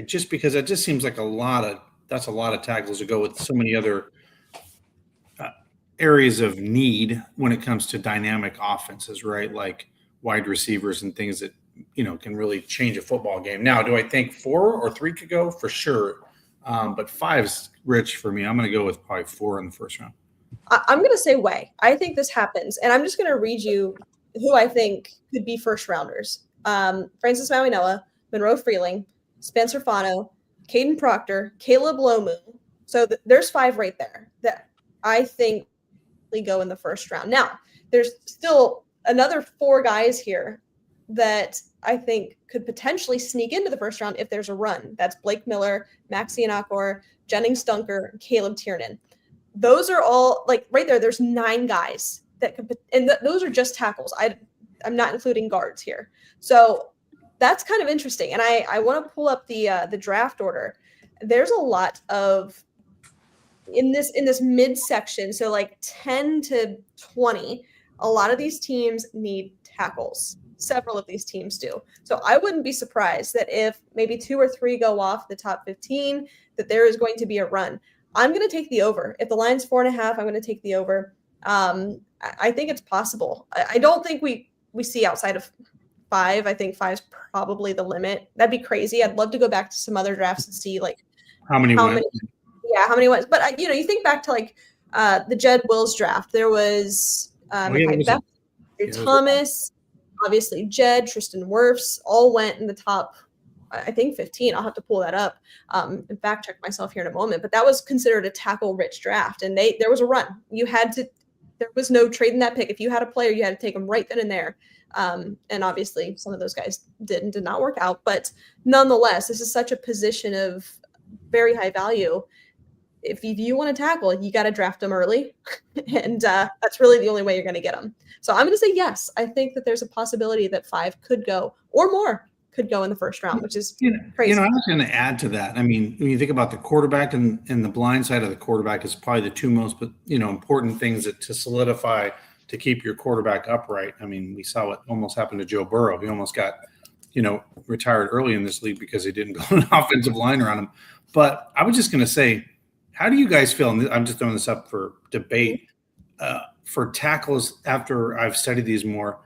just because it just seems like a lot of that's a lot of tackles to go with so many other areas of need when it comes to dynamic offenses, right? Like wide receivers and things that, can really change a football game. Now, do I think 4 or 3 could go? For sure. But 5's rich for me. I'm going to go with probably 4 in the first round. I'm going to say way. I think this happens. And I'm just going to read you who I think could be first rounders. Francis Mauigoa, Monroe Freeling, Spencer Fano, Caden Proctor, Caleb Lomu. So there's 5 right there that I think go in the first round. Now, there's still another 4 guys here that I think could potentially sneak into the first round if there's a run. That's Blake Miller, Max Ianakor, Jennings Dunker, Caleb Tiernan. Those are all like right there. There's 9 guys that could, and those are just tackles. I'm not including guards here. So that's kind of interesting. And I want to pull up the draft order. There's a lot of in this midsection. So like 10 to 20, a lot of these teams need tackles. Several of these teams do. So I wouldn't be surprised that if maybe 2 or 3 go off the top 15, that there is going to be a run. I'm going to take the over. If the line's 4.5, I'm going to take the over. I think it's possible. I don't think we see outside of 5. I think 5's probably the limit. That'd be crazy. I'd love to go back to some other drafts and see like how many went. Yeah, how many went. But you think back to like the Jed Wills draft. There was Thomas, obviously Jed, Tristan Wirfs, all went in the top, I think 15. I'll have to pull that up and fact check myself here in a moment. But that was considered a tackle-rich draft, and there was a run. There was no trading that pick. If you had a player, you had to take them right then and there. And obviously, some of those guys did not work out. But nonetheless, this is such a position of very high value. If you want to tackle, you got to draft them early. And that's really the only way you're going to get them. So I'm going to say yes. I think that there's a possibility that 5 could go or more could go in the first round, which is crazy. I was going to add to that. I mean, when you think about the quarterback and the blind side of the quarterback is probably the 2 most, important things to solidify to keep your quarterback upright. I mean, we saw what almost happened to Joe Burrow. He almost got, retired early in this league because he didn't go an offensive line around him. But I was just going to say, how do you guys feel? And I'm just throwing this up for debate for tackles after I've studied these more.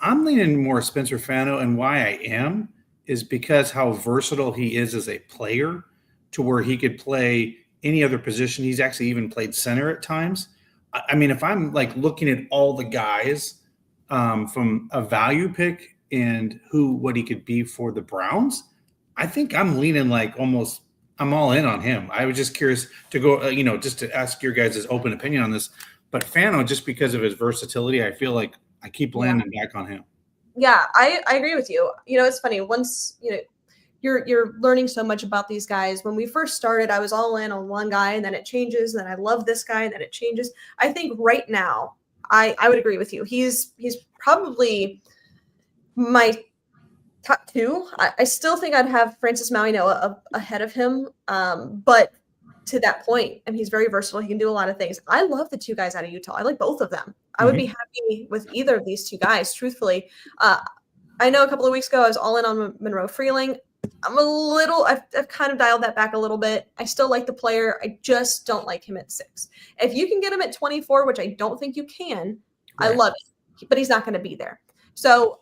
I'm leaning more Spencer Fano, and why I am is because how versatile he is as a player to where he could play any other position. He's actually even played center at times. I mean, if I'm like looking at all the guys from a value pick and what he could be for the Browns, I think I'm leaning like almost I'm all in on him. I was just curious to go, just to ask your guys' open opinion on this. But Fano, just because of his versatility, I feel like I keep landing back on him. Yeah, I agree with you. It's funny. Once, you're learning so much about these guys. When we first started, I was all in on one guy, and then it changes. And then I love this guy, and then it changes. I think right now, I would agree with you. He's probably my top 2. I still think I'd have Francis Mauigoa ahead of him. But to that point, and he's very versatile. He can do a lot of things. I love the 2 guys out of Utah. I like both of them. I would be happy with either of these 2 guys, truthfully. I know a couple of weeks ago I was all in on Monroe Freeling. I've kind of dialed that back a little bit. I still like the player. I just don't like him at 6. If you can get him at 24, which I don't think you can, right. I love it. But he's not going to be there. So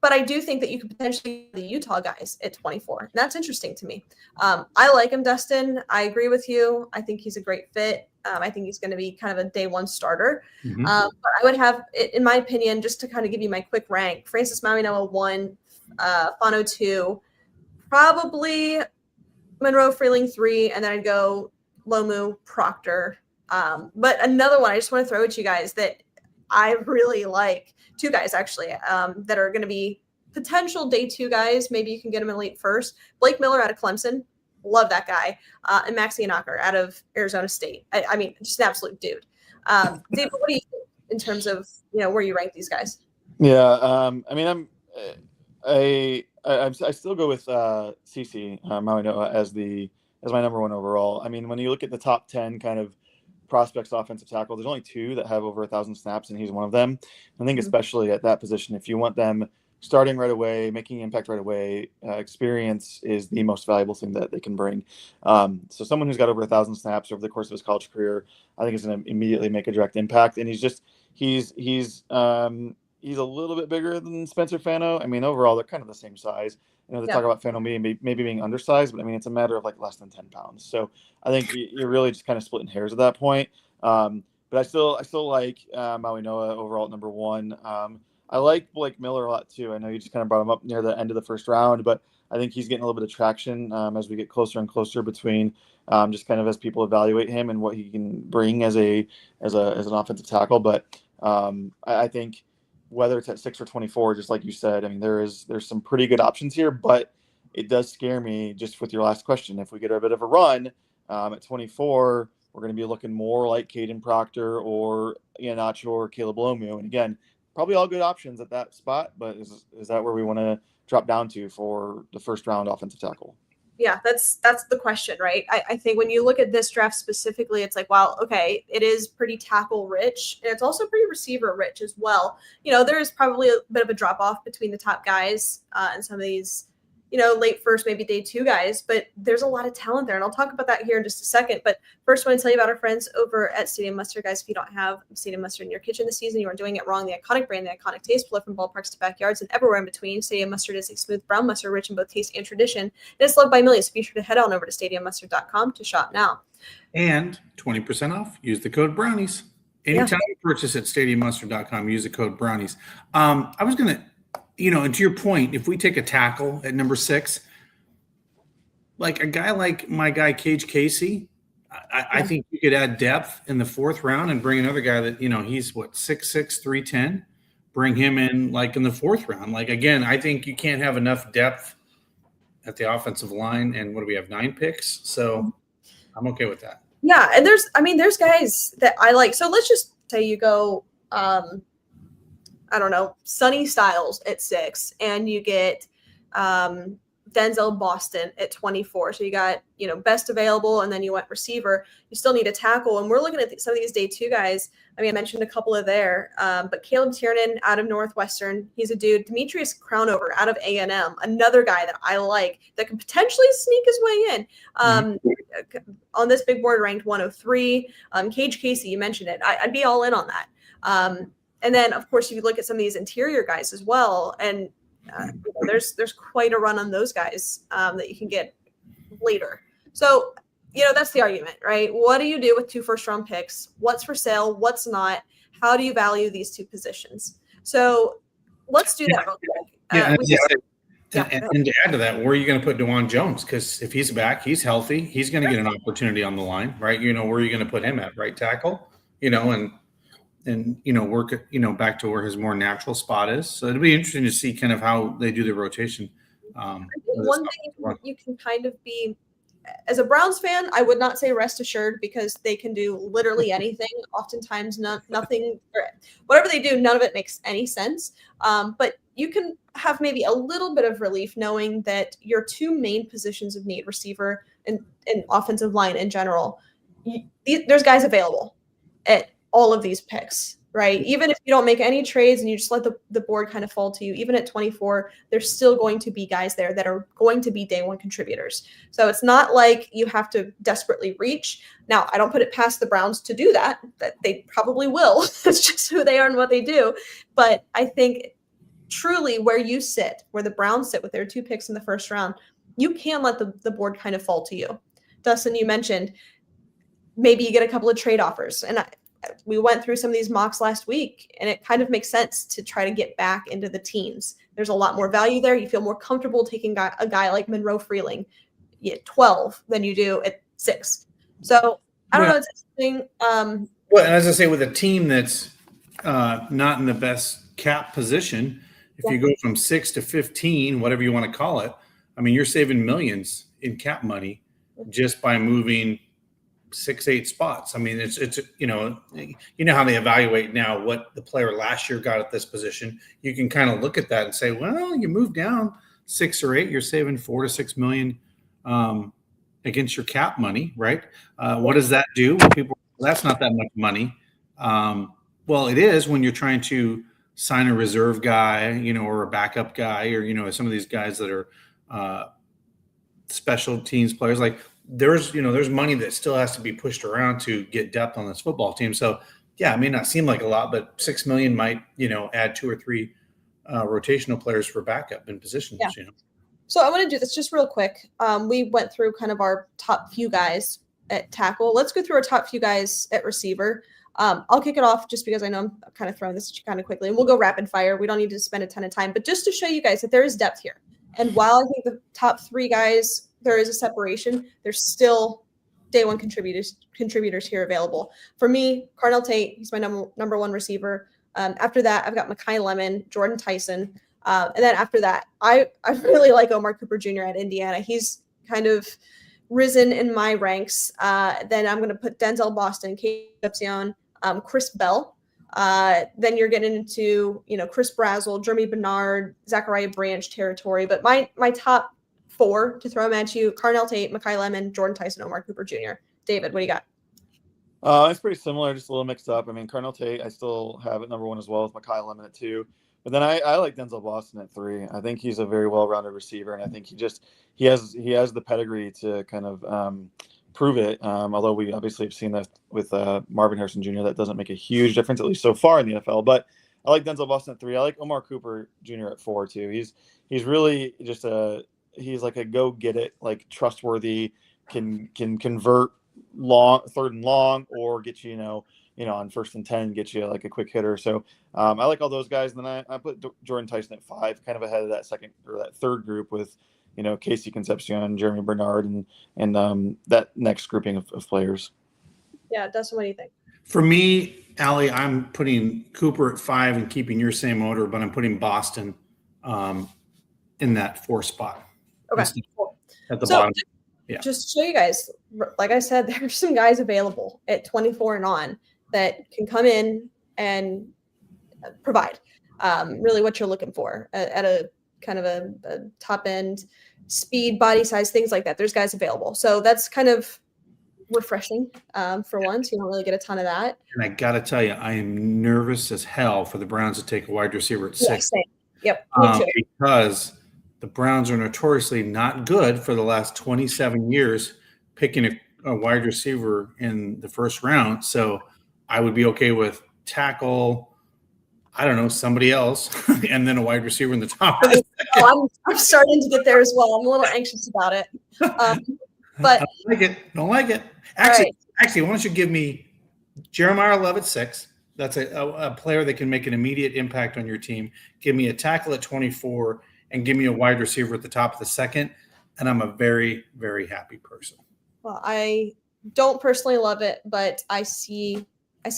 but I do think that you could potentially the Utah guys at 24. And that's interesting to me. I like him, Dustin. I agree with you. I think he's a great fit. I think he's going to be kind of a day 1 starter. But I would have, in my opinion, just to kind of give you my quick rank, Francis Mauigoa 1, Fano 2, probably Monroe Freeling 3, and then I'd go Lomu, Proctor. But another one I just want to throw at you guys that I really like, 2 guys actually, that are going to be potential day 2 guys. Maybe you can get them in late first. Blake Miller out of Clemson. Love that guy. And Max Ianakor out of Arizona State. I mean, just an absolute dude. David, what do you think in terms of, where you rank these guys? Yeah. I mean, I still go with CC Mauigoa as my number 1 overall. I mean, when you look at the top 10 kind of prospects offensive tackle, there's only 2 that have over 1,000 snaps, and he's one of them. I think especially at that position, if you want them starting right away, making impact right away. Experience is the most valuable thing that they can bring. So someone who's got over 1,000 snaps over the course of his college career, I think is going to immediately make a direct impact. And he's a little bit bigger than Spencer Fano. I mean, overall, they're kind of the same size. They talk about Fano maybe being undersized, but I mean, it's a matter of like less than 10 pounds. So I think you're really just kind of splitting hairs at that point. But I still like Maui Noa overall at number 1. I like Blake Miller a lot too. I know you just kind of brought him up near the end of the first round, but I think he's getting a little bit of traction as we get closer and closer between just kind of as people evaluate him and what he can bring as an offensive tackle. But I think whether it's at 6 or 24, just like you said, I mean, there's some pretty good options here, but it does scare me just with your last question. If we get a bit of a run at 24, we're going to be looking more like Caden Proctor or Iheanacho or Caleb Lomu. And again, probably all good options at that spot, but is that where we want to drop down to for the first round offensive tackle? Yeah, that's the question, right? I think when you look at this draft specifically, it's like, well, okay, it is pretty tackle rich, and it's also pretty receiver rich as well. There is probably a bit of a drop off between the top guys and some of these, late first, maybe day 2 guys, but there's a lot of talent there. And I'll talk about that here in just a second. But first, I want to tell you about our friends over at Stadium Mustard, guys. If you don't have Stadium Mustard in your kitchen this season, you are doing it wrong. The iconic brand, the iconic taste, pull it from ballparks to backyards and everywhere in between. Stadium Mustard is a smooth brown mustard, rich in both taste and tradition. And it's loved by millions. So be sure to head on over to stadiummustard.com to shop now. And 20% off. Use the code Brownies. Anytime you purchase at stadiummustard.com, use the code Brownies. I was going to, and to your point, if we take a tackle at number 6, like a guy like my guy Cage Casey, I think you could add depth in the 4th round and bring another guy that, he's 6'6", 310, bring him in like in the 4th round. Like, again, I think you can't have enough depth at the offensive line. And what do we have, 9 picks? So I'm okay with that. Yeah. And there's guys that I like. So let's just say you go, I don't know, Sonny Styles at 6, and you get Denzel Boston at 24. So you got, best available, and then you went receiver. You still need a tackle. And we're looking at some of these day 2 guys. I mean, I mentioned a couple of there, but Caleb Tiernan out of Northwestern, he's a dude. Demetrius Crownover out of A&M, another guy that I like that can potentially sneak his way in. On this big board, ranked 103. Cage Casey, you mentioned it. I'd be all in on that. And then, of course, if you look at some of these interior guys as well, and there's quite a run on those guys that you can get later. So, that's the argument, right? What do you do with 2 first-round picks? What's for sale? What's not? How do you value these 2 positions? So let's do that real quick. And to add to that, where are you going to put DeJuan Jones? Because if he's back, he's healthy, he's going to get an opportunity on the line, right? Where are you going to put him at? Right tackle, and work it, back to where his more natural spot is. So it'll be interesting to see kind of how they do the rotation. I think one thing you can kind of be, as a Browns fan, I would not say rest assured, because they can do literally anything. Oftentimes, nothing, or whatever they do, none of it makes any sense. But you can have maybe a little bit of relief knowing that your 2 main positions of need, receiver and offensive line in general, there's guys available at all of these picks, right? Even if you don't make any trades and you just let the board kind of fall to you, even at 24, there's still going to be guys there that are going to be day 1 contributors. So it's not like you have to desperately reach. Now, I don't put it past the Browns to do that they probably will. It's just who they are and what they do. But I think truly where the Browns sit with their 2 picks in the first round, you can let the board kind of fall to you. Dustin, you mentioned maybe you get a couple of trade offers. And we went through some of these mocks last week, and it kind of makes sense to try to get back into the teens. There's a lot more value there. You feel more comfortable taking a guy like Monroe Freeling at 12 than you do at 6. So I don't know. It's interesting. Well, and as I say, with a team that's not in the best cap position, if you go from 6 to 15, whatever you want to call it, I mean, you're saving millions in cap money just by moving 6-8 spots. I mean, it's how they evaluate now what the player last year got at this position. You can kind of look at that and say, well, you moved down 6 or 8, you're saving $4 to $6 million against your cap money, right? What does that do? People, that's not that much money. Well, it is when you're trying to sign a reserve guy, or a backup guy, or, some of these guys that are special teams players. Like there's money that still has to be pushed around to get depth on this football team. So yeah, it may not seem like a lot, but $6 million might, add 2 or 3 rotational players for backup in positions. Yeah. So I want to do this just real quick. We went through kind of our top few guys at tackle. Let's go through our top few guys at receiver. I'll kick it off just because I know I'm kind of throwing this at you kind of quickly, and we'll go rapid fire. We don't need to spend a ton of time, but just to show you guys that there is depth here. And while I think the top 3 guys, there is a separation, there's still day one contributors here available. For me, Carnell Tate, he's my number 1 receiver. After that, I've got Mekhi Lemon, Jordan Tyson. And then after that, I really like Omar Cooper Jr. at Indiana. He's kind of risen in my ranks. Then I'm going to put Denzel Boston, Casey Concepcion, Chris Bell. Then you're getting into, Chris Brazzell, Jeremy Bernard, Zachariah Branch territory. But my top 4 to throw them at you: Carnell Tate, Mekhi Lemon, Jordan Tyson, Omar Cooper Jr. David, what do you got? It's pretty similar, just a little mixed up. I mean, Carnell Tate, I still have at number 1 as well, with Mekhi Lemon at 2. But then I like Denzel Boston at 3. I think he's a very well-rounded receiver, and I think he has the pedigree to kind of prove it. Although we obviously have seen that with Marvin Harrison Jr., that doesn't make a huge difference, at least so far in the NFL. But I like Denzel Boston at 3. I like Omar Cooper Jr. at 4 too. He's really just he's like a go get it, like trustworthy, can convert long, 3rd and long, or get you, on 1st and 10, get you like a quick hitter. So I like all those guys. And then I put Jordan Tyson at 5, kind of ahead of that second or that 3rd group with, Casey Concepcion, Jeremy Bernard, and that next grouping of players. Yeah, Dustin, what do you think? For me, Allie, I'm putting Cooper at 5 and keeping your same order, but I'm putting Boston in that 4 spot. Okay, cool. At the bottom. Just to show you guys, like I said, there's some guys available at 24 and on that can come in and provide really what you're looking for at a kind of a top end speed, body size, things like that. There's guys available. So that's kind of refreshing for once. You don't really get a ton of that. And I got to tell you, I am nervous as hell for the Browns to take a wide receiver at 6. Same. Yep. Me too. Because the Browns are notoriously not good for the last 27 years picking a wide receiver in the first round. So I would be okay with tackle, I don't know, somebody else, and then a wide receiver in the top. I'm starting to get there as well. I'm a little anxious about it. But Don't like it. Actually, why don't you give me Jeremiah Love at 6? That's a player that can make an immediate impact on your team. Give me a tackle at 24, and give me a wide receiver at the top of the 2nd, and I'm a very, very happy person. Well, I don't personally love it, but I see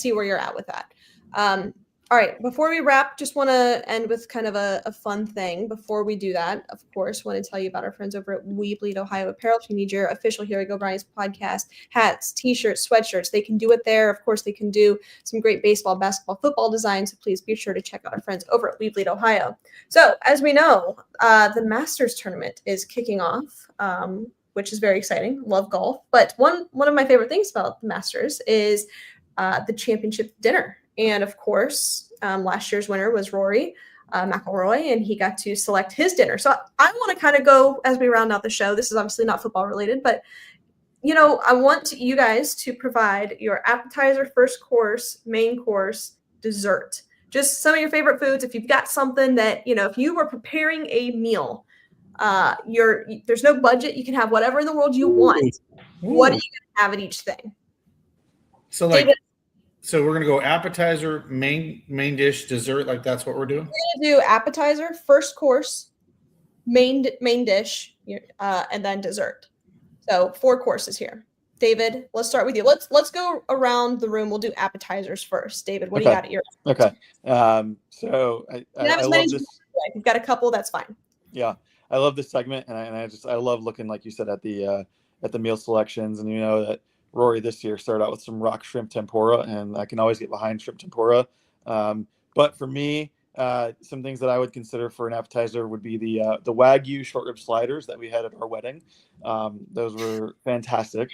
where you're at with that. All right, before we wrap, just want to end with kind of a fun thing. Before we do that, of course, want to tell you about our friends over at We Bleed Ohio Apparel. If you need your official Here We Go Brownies podcast, hats, t-shirts, sweatshirts, they can do it there. Of course, they can do some great baseball, basketball, football designs. So please be sure to check out our friends over at We Bleed Ohio. So as we know, the Masters tournament is kicking off, which is very exciting. Love golf. But one of my favorite things about the Masters is the championship dinner. And of course, last year's winner was Rory McIlroy, and he got to select his dinner. So I want to kind of go as we round out the show. This is obviously not football related, but I want you guys to provide your appetizer, first course, main course, dessert. Just some of your favorite foods. If you've got something that, if you were preparing a meal, there's no budget. You can have whatever in the world you want. What are you going to have at each thing? So David, so we're going to go appetizer, main dish, dessert. Like that's what we're doing? We're going to do appetizer, first course, main dish, and then dessert. So 4 courses here. David, let's start with you. Let's go around the room. We'll do appetizers first. David, what do you got at your Okay. So I love this. If you've got a couple, that's fine. Yeah, I love this segment, and I love looking, like you said, at the meal selections, and that Rory this year started out with some rock shrimp tempura, and I can always get behind shrimp tempura. But for me, some things that I would consider for an appetizer would be the Wagyu short rib sliders that we had at our wedding. Those were fantastic,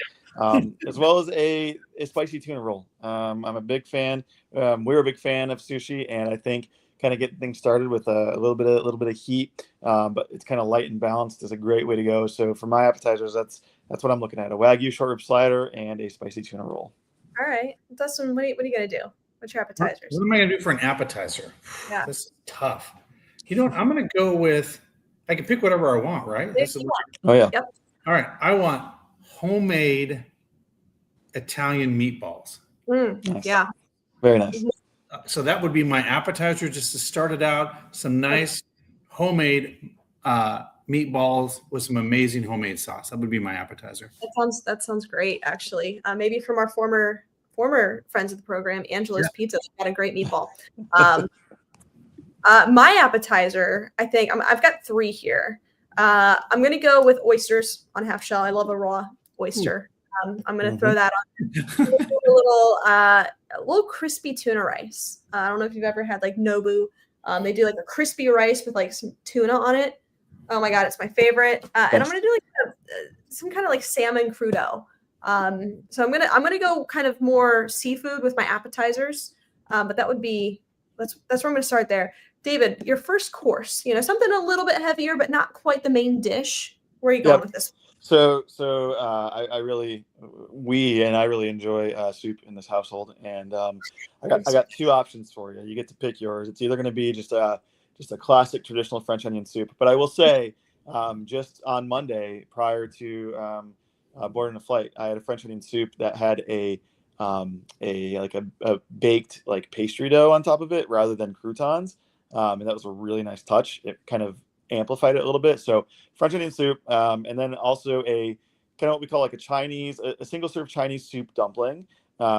as well as a spicy tuna roll. I'm a big fan. We're a big fan of sushi, and I think kind of get things started with a little bit of heat, but it's kind of light and balanced. Is a great way to go. So for my appetizers, that's what I'm looking at: a Wagyu short rib slider and a spicy tuna roll. All right, Dustin, what are you gonna do? What's your appetizers? What am I going to do for an appetizer? Yeah. This is tough. You know what? I'm going to go with, I can pick whatever I want, right? If you want. Oh yeah. Yep. All right. I want homemade Italian meatballs. Nice. Yeah. Very nice. So that would be my appetizer, just to start it out. Some nice homemade meatballs with some amazing homemade sauce. That would be my appetizer. That sounds great, actually. Maybe from our former friends of the program, Angela's Pizza, had a great meatball. My appetizer, I think I've got 3 here. I'm gonna go with oysters on half shell. I love a raw oyster. I'm gonna throw that on. A little crispy tuna rice. I don't know if you've ever had like Nobu. They do like a crispy rice with like some tuna on it. Oh my god, it's my favorite. And I'm gonna do like some kind of like salmon crudo. So I'm gonna go kind of more seafood with my appetizers. But that's where I'm gonna start there. David, your first course, something a little bit heavier, but not quite the main dish. Where are you going with this? So I really enjoy soup in this household, and I got 2 options for you. You get to pick yours. It's either going to be just a classic traditional French onion soup, but I will say, just on Monday prior to boarding a flight, I had a French onion soup that had a baked like pastry dough on top of it rather than croutons, and that was a really nice touch. It kind of amplified it a little bit. So French onion soup, and then also a kind of what we call like a single serve Chinese soup dumpling.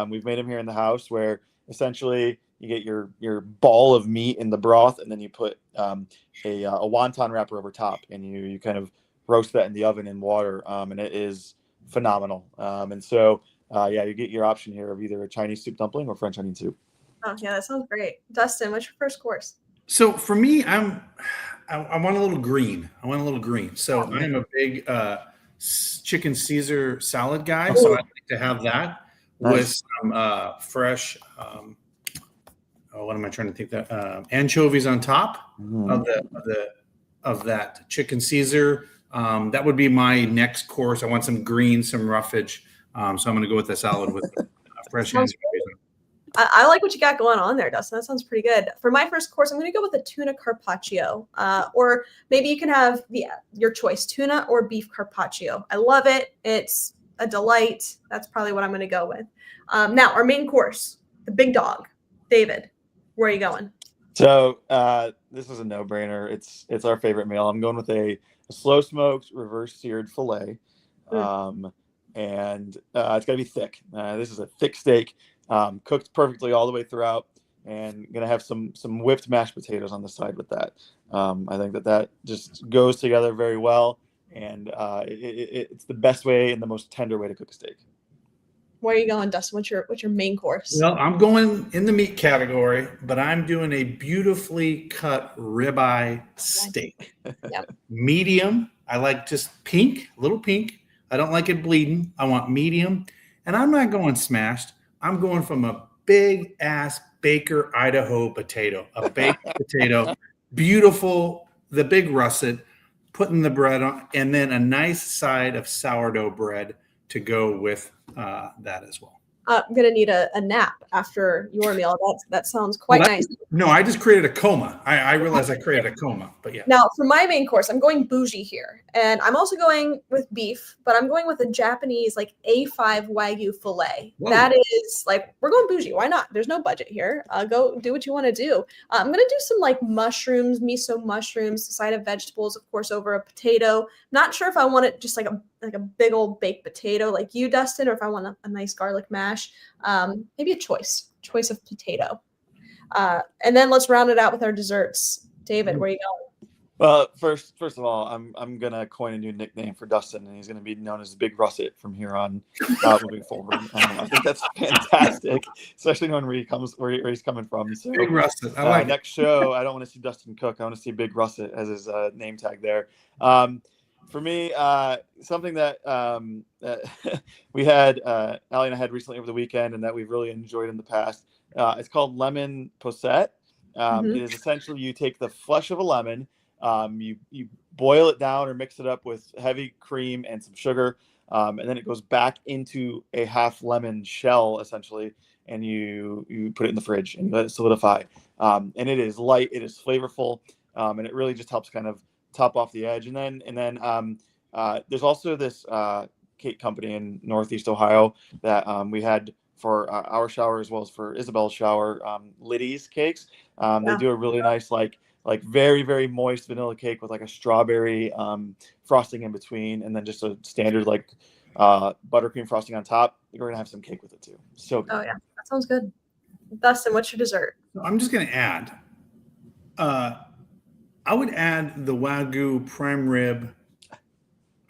We've made them here in the house, where essentially you get your ball of meat in the broth, and then you put a wonton wrapper over top, and you kind of roast that in the oven in water, and it is phenomenal. And so you get your option here of either a Chinese soup dumpling or French onion soup. Oh yeah, that sounds great. Dustin, what's your first course? So for me, I want a little green. So I am a big chicken Caesar salad guy. So I'd like to have that with some fresh. What am I trying to think? That anchovies on top of that chicken Caesar. That would be my next course. I want some green, some roughage. So I'm going to go with the salad with fresh anchovies. I like what you got going on there, Dustin. That sounds pretty good. For my first course, I'm going to go with a tuna carpaccio, or maybe you can have your choice, tuna or beef carpaccio. I love it. It's a delight. That's probably what I'm going to go with. Now, our main course, the big dog. David, where are you going? So this is a no-brainer. It's our favorite meal. I'm going with a slow smoked reverse seared filet, and it's got to be thick. This is a thick steak. Cooked perfectly all the way throughout, and gonna have some whipped mashed potatoes on the side with that. I think that just goes together very well, and it's the best way and the most tender way to cook a steak. Where are you going, Dustin? What's your main course? Well, I'm going in the meat category, but I'm doing a beautifully cut ribeye steak. Yep. Medium. I like just pink, a little pink. I don't like it bleeding. I want medium, and I'm not going smashed. I'm going from a big ass Baker, Idaho potato, a baked potato, beautiful, the big russet, putting the bread on, and then a nice side of sourdough bread to go with that as well. I'm gonna need a nap after your meal. That sounds quite nice. No, I just created a coma. I realized I created a coma, but yeah. Now, for my main course, I'm going bougie here, and I'm also going with beef, but I'm going with a Japanese like A5 Wagyu filet. Whoa. That is like, we're going bougie. Why not? There's no budget here. Go do what you want to do. I'm gonna do some like mushrooms, miso mushrooms, a side of vegetables, of course, over a potato. Not sure if I want it just like a big old baked potato like you, Dustin, or if I want a nice garlic mash. Maybe a choice of potato. And then let's round it out with our desserts. David, where are you going? Well, first of all, I'm gonna coin a new nickname for Dustin, and he's gonna be known as Big Russet from here on moving forward. I think that's fantastic, especially knowing where he's coming from. So, Big Russet. I like next show, I don't want to see Dustin cook. I want to see Big Russet as his name tag there. For me, something that we had, Allie and I had recently over the weekend, and that we've really enjoyed in the past. It's called lemon posset. It is essentially you take the flesh of a lemon, you boil it down or mix it up with heavy cream and some sugar, and then it goes back into a half lemon shell essentially, and you put it in the fridge and let it solidify. And it is light, it is flavorful, and it really just helps kind of top off the edge. And then there's also this cake company in Northeast Ohio that we had for our shower as well as for Isabel's shower, Liddy's Cakes. They do a really nice like very, very moist vanilla cake with like a strawberry frosting in between, and then just a standard like buttercream frosting on top. You're gonna have some cake with it too. So good. Oh yeah, that sounds good. Dustin, what's your dessert? I'm just going to add, I would add the Wagyu prime rib,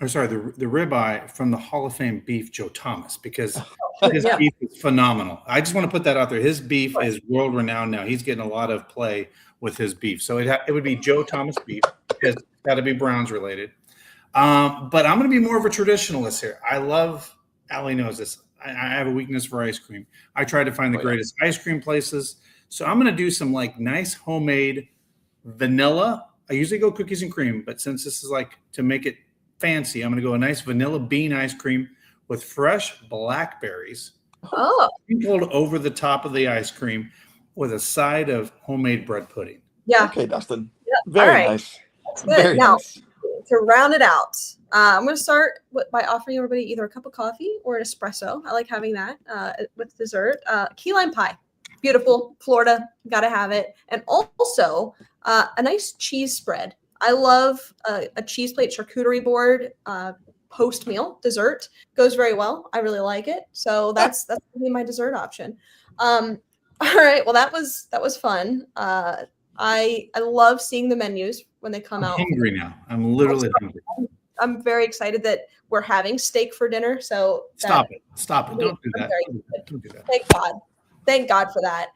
or sorry, the ribeye from the Hall of Fame beef Joe Thomas, because his beef is phenomenal. I just want to put that out there. His beef is world renowned now. He's getting a lot of play with his beef. So it would be Joe Thomas beef, because it's got to be Browns related. But I'm going to be more of a traditionalist here. I love, Allie knows this, I have a weakness for ice cream. I try to find the greatest ice cream places. So I'm going to do some like nice homemade vanilla. I usually go cookies and cream, but since this is like to make it fancy, I'm going to go a nice vanilla bean ice cream with fresh blackberries sprinkled over the top of the ice cream with a side of homemade bread pudding. Yeah. Okay, Dustin. Yeah. Very nice. That's good. Very Now, nice. to round it out, I'm going to start by offering everybody either a cup of coffee or an espresso. I like having that with dessert. Key lime pie. Beautiful. Florida. Got to have it. And also a nice cheese spread. I love a cheese plate charcuterie board post meal dessert. Goes very well. I really like it. So that's going to be my dessert option. All right. Well, that was fun. I love seeing the menus when they come out. I'm hungry now. I'm literally hungry. I'm very excited that we're having steak for dinner. So Stop it. Don't do that. Don't do that. Thank God. Thank God for that.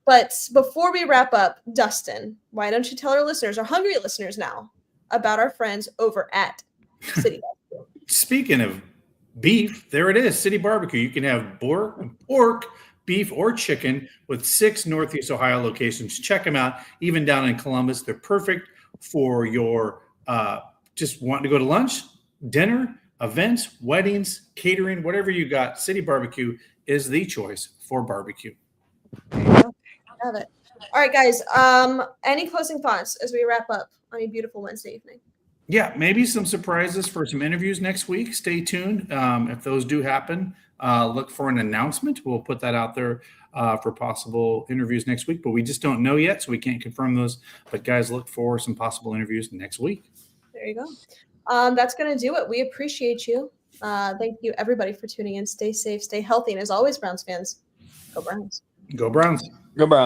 But before we wrap up, Dustin, why don't you tell our listeners, our hungry listeners now, about our friends over at City Barbecue? Speaking of beef, there it is, City Barbecue. You can have pork, beef, or chicken with 6 Northeast Ohio locations. Check them out, even down in Columbus. They're perfect for your just wanting to go to lunch, dinner, events, weddings, catering, whatever you got. City Barbecue is the choice for barbecue. Love it. All right, guys. Any closing thoughts as we wrap up on a beautiful Wednesday evening? Yeah, maybe some surprises for some interviews next week. Stay tuned. If those do happen, look for an announcement. We'll put that out there for possible interviews next week, but we just don't know yet, so we can't confirm those. But guys, look for some possible interviews next week. There you go. That's going to do it. We appreciate you. Thank you, everybody, for tuning in. Stay safe, stay healthy. And as always, Browns fans, go Browns. Go Browns. Go Browns.